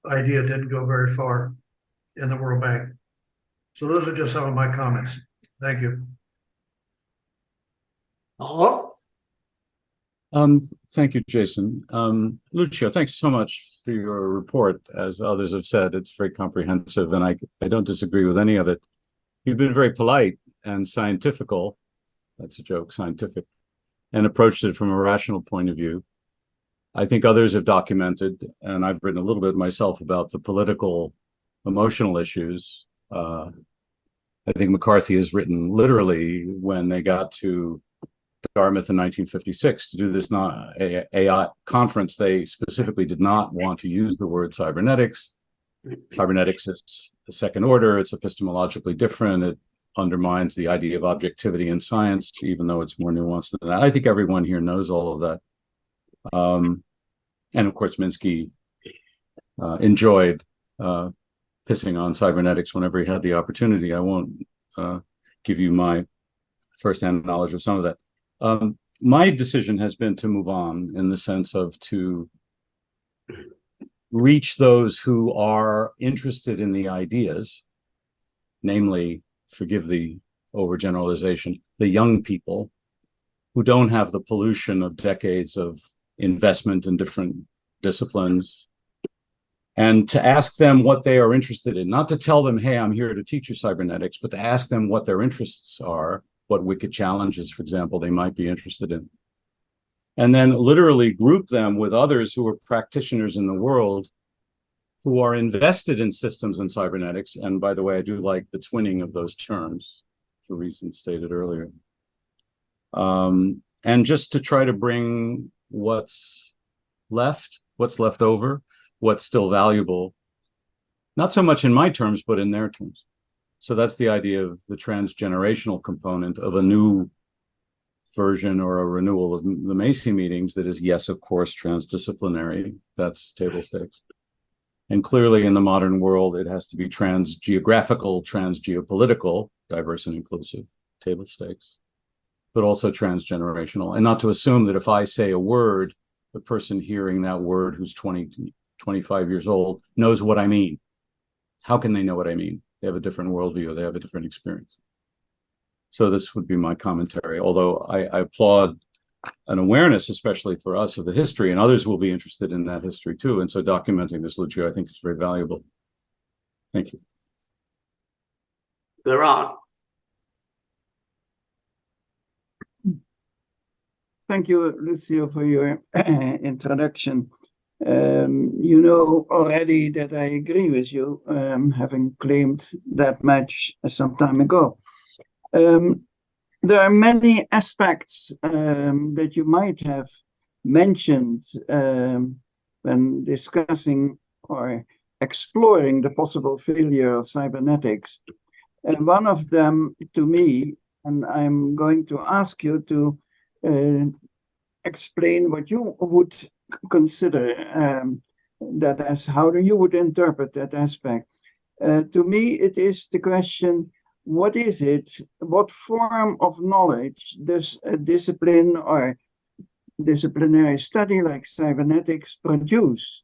idea didn't go very far in the World Bank. So those are just some of my comments. Thank you. Oh, Thank you, Jason. Lucio, thanks so much for your report. As others have said, it's very comprehensive, and I don't disagree with any of it. You've been very polite and scientifical, that's a joke, scientific, and approached it from a rational point of view. I think others have documented, and I've written a little bit myself about the political, emotional issues. I think McCarthy has written literally when they got to Dartmouth in 1956 to do this AI conference, they specifically did not want to use the word cybernetics. Cybernetics is the second order. It's epistemologically different. It undermines the idea of objectivity in science, even though it's more nuanced than that. I think everyone here knows all of that. And of course, Minsky enjoyed pissing on cybernetics whenever he had the opportunity. I won't give you my firsthand knowledge of some of that. My decision has been to move on in the sense of to reach those who are interested in the ideas, namely, forgive the overgeneralization, the young people who don't have the pollution of decades of investment in different disciplines, and to ask them what they are interested in, not to tell them, hey, I'm here to teach you cybernetics, but to ask them what their interests are, what wicked challenges, for example, they might be interested in. And then literally group them with others who are practitioners in the world who are invested in systems and cybernetics. And by the way, I do like the twinning of those terms, for reasons stated earlier. And just to try to bring what's left over, what's still valuable, not so much in my terms, but in their terms. So that's the idea of the transgenerational component of a new version or a renewal of the Macy meetings that is, yes, of course, transdisciplinary. That's table stakes. And clearly in the modern world, it has to be trans-geographical, trans-geopolitical, diverse and inclusive, table stakes, but also transgenerational. And not to assume that if I say a word, the person hearing that word who's 20 25 years old, knows what I mean. How can they know what I mean? They have a different worldview. They have a different experience. So this would be my commentary, although I applaud an awareness, especially for us, of the history, and others will be interested in that history too. And so documenting this, Lucio, I think is very valuable. Thank you. Laurent. Thank you, Lucio, for your introduction. You know already that I agree with you, having claimed that much some time ago. There are many aspects that you might have mentioned when discussing or exploring the possible failure of cybernetics. And one of them, to me, and I'm going to ask you to explain what you would consider that as, how you would interpret that aspect. To me, it is the question, what is it, what form of knowledge does a discipline or disciplinary study like cybernetics produce?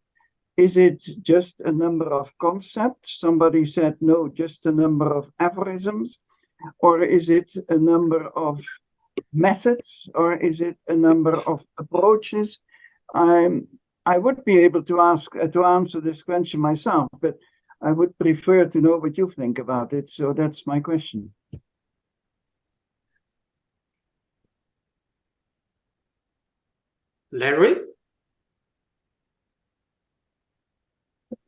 Is it just a number of concepts? Somebody said, no, just a number of aphorisms. Or is it a number of methods, or is it a number of approaches? I would be able to answer this question myself, but I would prefer to know what you think about it. So that's my question. Larry?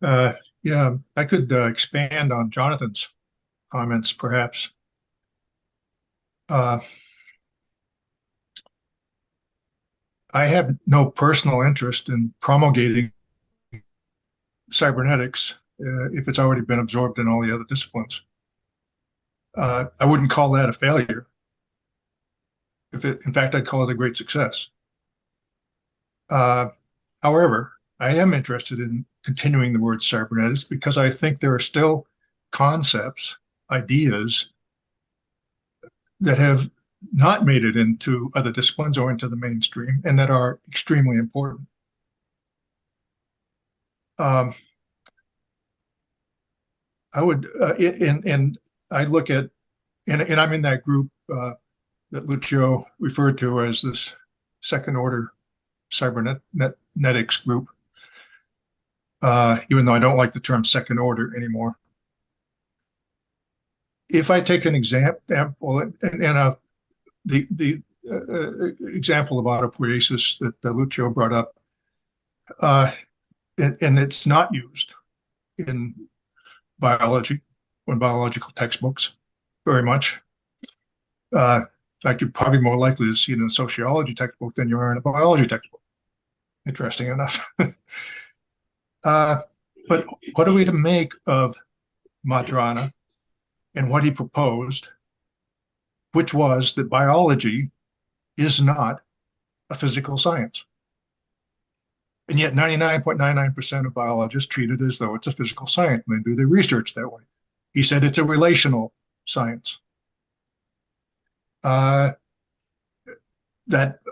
Yeah, I could expand on Jonathan's comments, perhaps. I have no personal interest in promulgating cybernetics if it's already been absorbed in all the other disciplines. I wouldn't call that a failure. In fact, I'd call it a great success. However, I am interested in continuing the word cybernetics because I think there are still concepts, ideas that have not made it into other disciplines or into the mainstream and that are extremely important. I would, and I look at, and I'm in that group that Lucio referred to as this second order cybernetics group, even though I don't like the term second order anymore. If I take an example, and the example of autopoiesis that Lucio brought up, and it's not used in biology or in biological textbooks very much. In fact, you're probably more likely to see it in a sociology textbook than you are in a biology textbook. Interesting enough. But what are we to make of Maturana and what he proposed, which was that biology is not a physical science? And yet 99.99% of biologists treat it as though it's a physical science, and they do their research that way. He said it's a relational science. That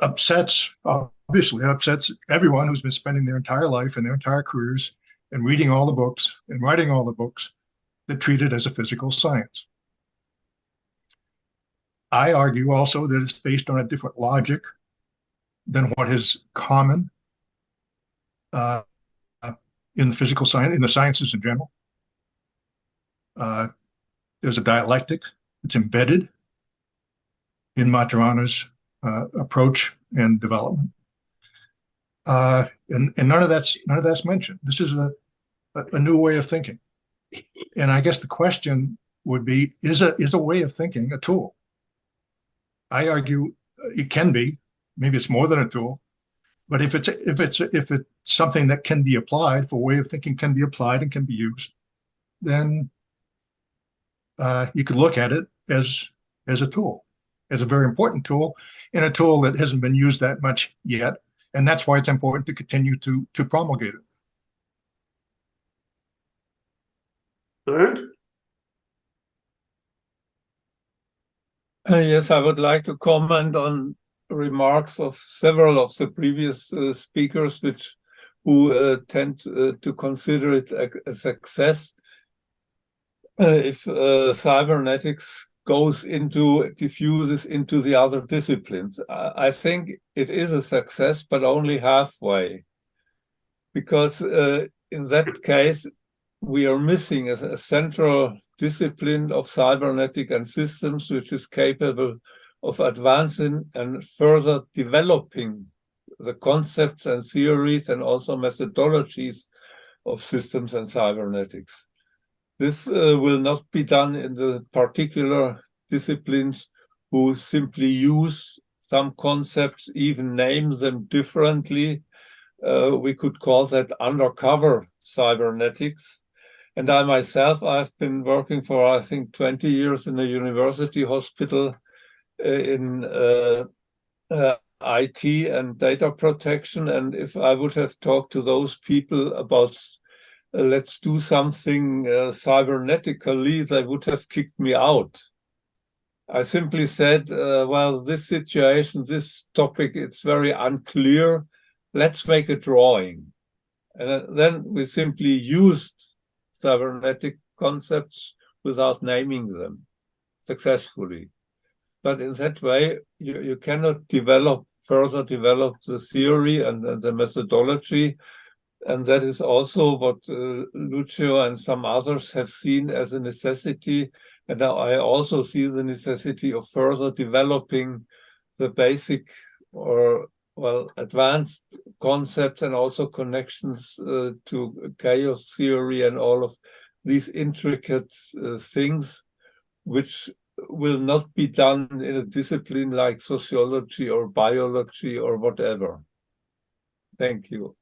upsets, obviously, it upsets everyone who's been spending their entire life and their entire careers and reading all the books and writing all the books that treat it as a physical science. I argue also that it's based on a different logic than what is common in the physical science, in the sciences in general. There's a dialectic that's embedded in Maturana's approach and development, and none of that's mentioned. This is a new way of thinking, and I guess the question would be: is a way of thinking a tool? I argue it can be. Maybe it's more than a tool, but if it's something that can be applied, for way of thinking can be applied and can be used, then you could look at it as a tool, as a very important tool, and a tool that hasn't been used that much yet, and that's why it's important to continue to promulgate it. Bernd? Yes, I would like to comment on remarks of several of the previous speakers, which who tend to consider it a success if cybernetics diffuses into the other disciplines. I think it is a success, but only halfway, because in that case, we are missing a central discipline of cybernetic and systems, which is capable of advancing and further developing the concepts and theories and also methodologies of systems and cybernetics. This will not be done in the particular disciplines who simply use some concepts, even name them differently. We could call that undercover cybernetics. And I myself, I've been working for, I think, 20 years in a university hospital in IT and data protection. And if I would have talked to those people about let's do something cybernetically, they would have kicked me out. I simply said, well, this situation, this topic, it's very unclear. Let's make a drawing. And then we simply used cybernetic concepts without naming them successfully. But in that way, you cannot further develop the theory and the methodology. And that is also what Lucio and some others have seen as a necessity. And now I also see the necessity of further developing the basic or, well, advanced concepts and also connections to chaos theory and all of these intricate things, which will not be done in a discipline like sociology or biology or whatever. Thank you.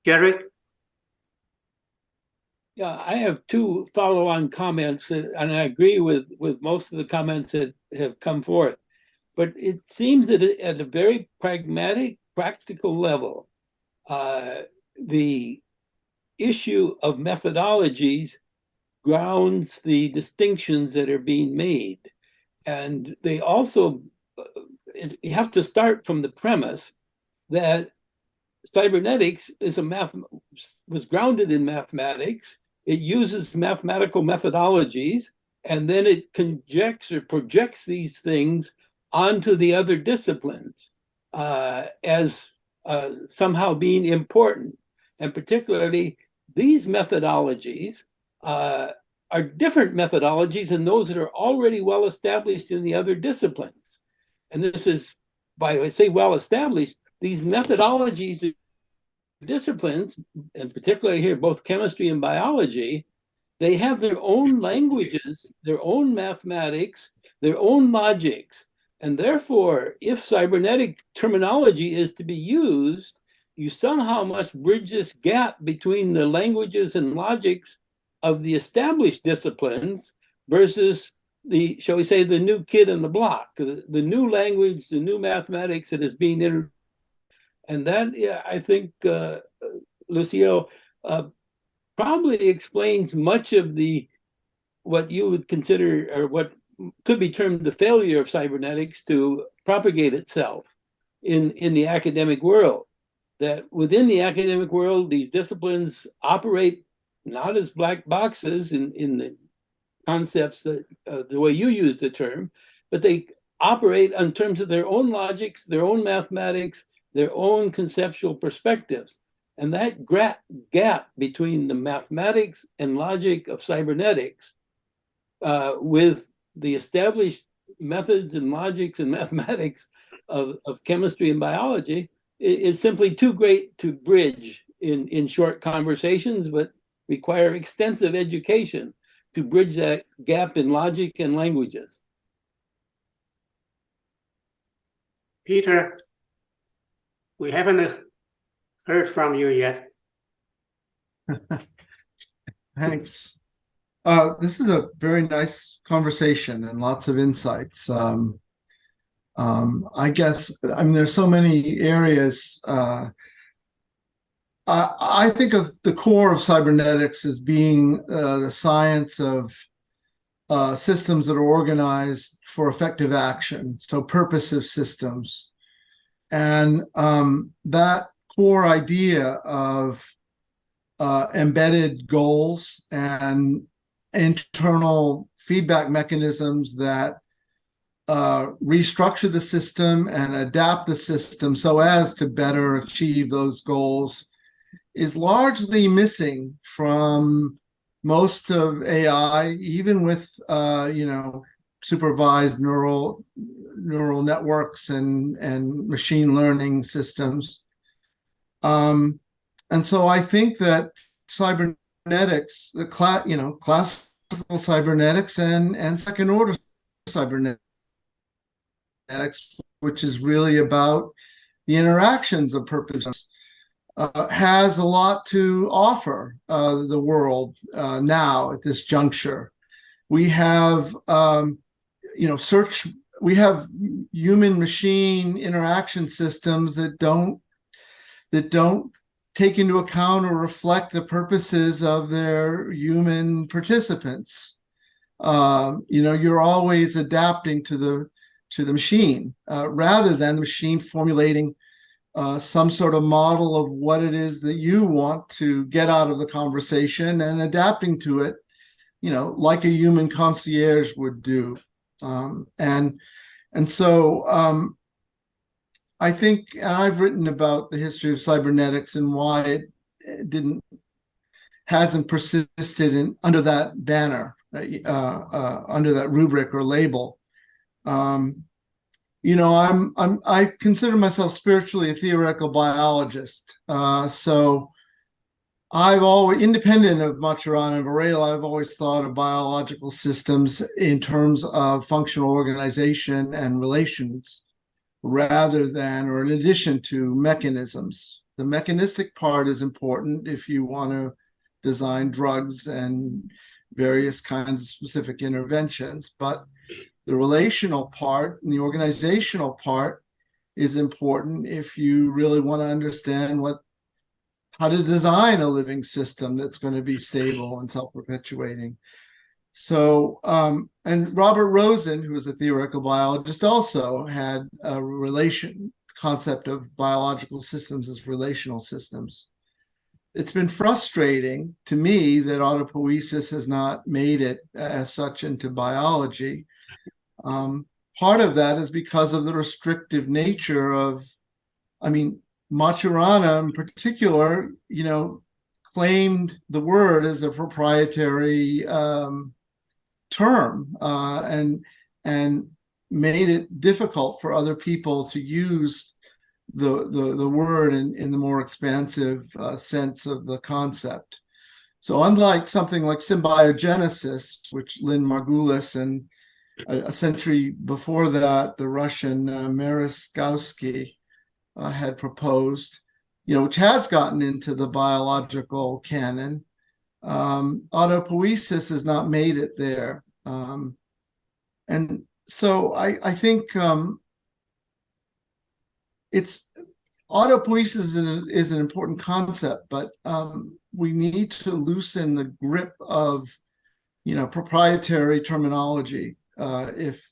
Jerry? Yeah, I have two follow-on comments, and I agree with most of the comments that have come forth. But it seems that at a very pragmatic, practical level, the issue of methodologies grounds the distinctions that are being made. And they also, you have to start from the premise that cybernetics was grounded in mathematics. It uses mathematical methodologies, and then it conjectures or projects these things onto the other disciplines as somehow being important. And particularly, these methodologies are different methodologies than those that are already well established in the other disciplines. And this is, by I say well established, these methodologies, disciplines, and particularly here, both chemistry and biology, they have their own languages, their own mathematics, their own logics. And therefore, if cybernetic terminology is to be used, you somehow must bridge this gap between the languages and logics of the established disciplines versus the, shall we say, the new kid on the block, the new language, the new mathematics that is being introduced. And that, I think, Lucio, probably explains much of what you would consider, or what could be termed the failure of cybernetics to propagate itself in the academic world. That within the academic world, these disciplines operate not as black boxes in the concepts that the way you use the term, but they operate in terms of their own logics, their own mathematics, their own conceptual perspectives. And that gap between the mathematics and logic of cybernetics with the established methods and logics and mathematics of chemistry and biology is simply too great to bridge in short conversations, but require extensive education to bridge that gap in logic and languages. Peter, we haven't heard from you yet. Thanks. This is a very nice conversation and lots of insights. I guess, I mean, there's so many areas. I think of the core of cybernetics as being the science of systems that are organized for effective action, so purposive systems. And that core idea of embedded goals and internal feedback mechanisms that restructure the system and adapt the system so as to better achieve those goals is largely missing from most of AI, even with supervised neural networks and machine learning systems. And so I think that cybernetics, classical cybernetics and second order cybernetics, which is really about the interactions of purpose, has a lot to offer the world now at this juncture. We have, we have human-machine interaction systems that don't take into account or reflect the purposes of their human participants. You're always adapting to the machine rather than the machine formulating some sort of model of what it is that you want to get out of the conversation and adapting to it, like a human concierge would do. And so I think I've written about the history of cybernetics and why it hasn't persisted under that banner, under that rubric or label. I consider myself spiritually a theoretical biologist. So I've always, independent of Maturana and Varela, I've always thought of biological systems in terms of functional organization and relations, rather than or in addition to mechanisms. The mechanistic part is important if you want to design drugs and various kinds of specific interventions, but the relational part and the organizational part is important if you really want to understand how to design a living system that's going to be stable and self-perpetuating. So, and Robert Rosen, who was a theoretical biologist, also had a concept of biological systems as relational systems. It's been frustrating to me that autopoiesis has not made it as such into biology. Part of that is because of the restrictive nature of, Maturana in particular, claimed the word as a proprietary term and made it difficult for other people to use the word in the more expansive sense of the concept. So unlike something like symbiogenesis, which Lynn Margulis and a century before that, the Russian Merezkowski had proposed, which has gotten into the biological canon, autopoiesis has not made it there. And so I think autopoiesis is an important concept, but we need to loosen the grip of proprietary terminology if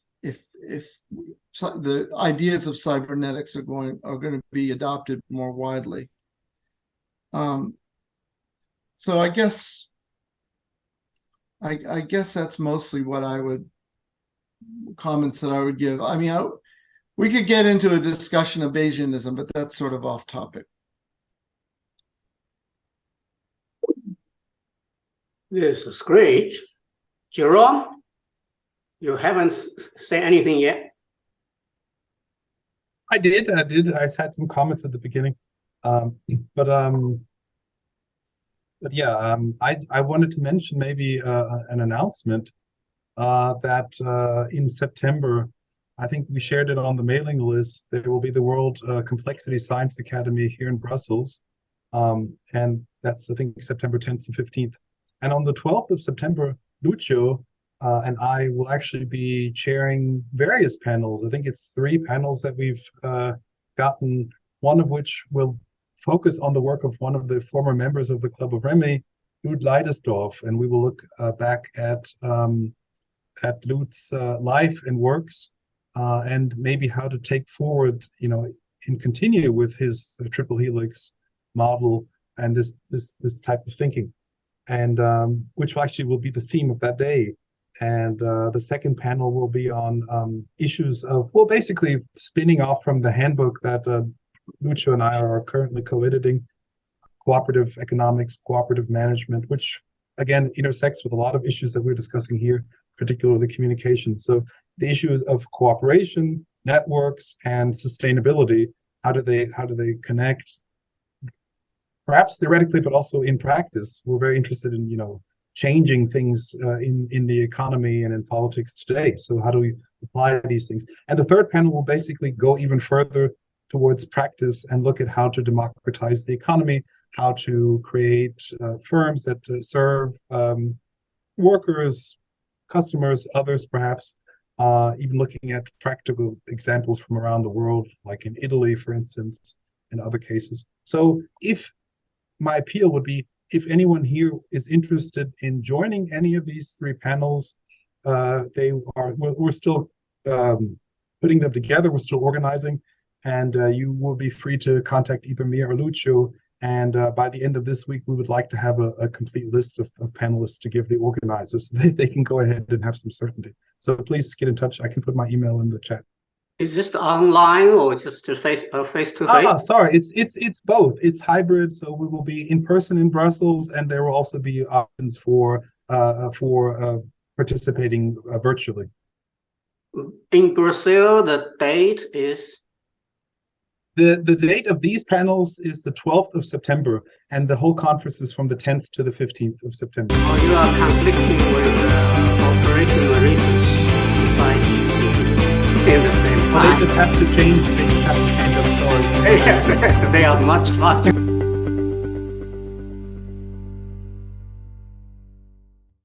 the ideas of cybernetics are going to be adopted more widely. So I guess that's mostly what comments that I would give. We could get into a discussion of Bayesianism, but that's sort of off topic. This is great. Jerome, you haven't said anything yet. I did. I had some comments at the beginning, but yeah, I wanted to mention maybe an announcement that in September, I think we shared it on the mailing list. There will be the World Complexity Science Academy here in Brussels, and that's I think September 10th and 15th. And on the 12th of September, Lucio and I will actually be chairing various panels. I think it's 3 panels that we've gotten, one of which will focus on the work of one of the former members of the Club of Remy, Lud Leidersdorf, and we will look back at Lud's life and works, and maybe how to take forward, continue with his triple helix model and this type of thinking, and which actually will be the theme of that day. And the second panel will be on issues of, well, basically spinning off from the handbook that Lucio and I are currently co-editing, cooperative economics, cooperative management, which again intersects with a lot of issues that we're discussing here, particularly communication. So the issues of cooperation, networks, and sustainability, how do they connect, perhaps theoretically, but also in practice? We're very interested in, changing things in the economy and in politics today. So how do we apply these things? And the third panel will basically go even further towards practice and look at how to democratize the economy, how to create firms that serve workers, customers, others perhaps, even looking at practical examples from around the world, like in Italy, for instance, and other cases. So my appeal would be, if anyone here is interested in joining any of these three panels, we're still putting them together, we're still organizing, and you will be free to contact either me or Lucio. And by the end of this week, we would like to have a complete list of panelists to give the organizers so they can go ahead and have some certainty. So please get in touch. I can put my email in the chat. Is this online or just face to face? Sorry, it's both. It's hybrid, so we will be in person in Brussels, and there will also be options for participating virtually. In Brazil, the date is? The date of these panels is the 12th of September, and the whole conference is from the 10th to the 15th of September. Oh, you are conflicting with Operational Research Society in the same time. Well, they just have to change. I'm sorry. They are much larger.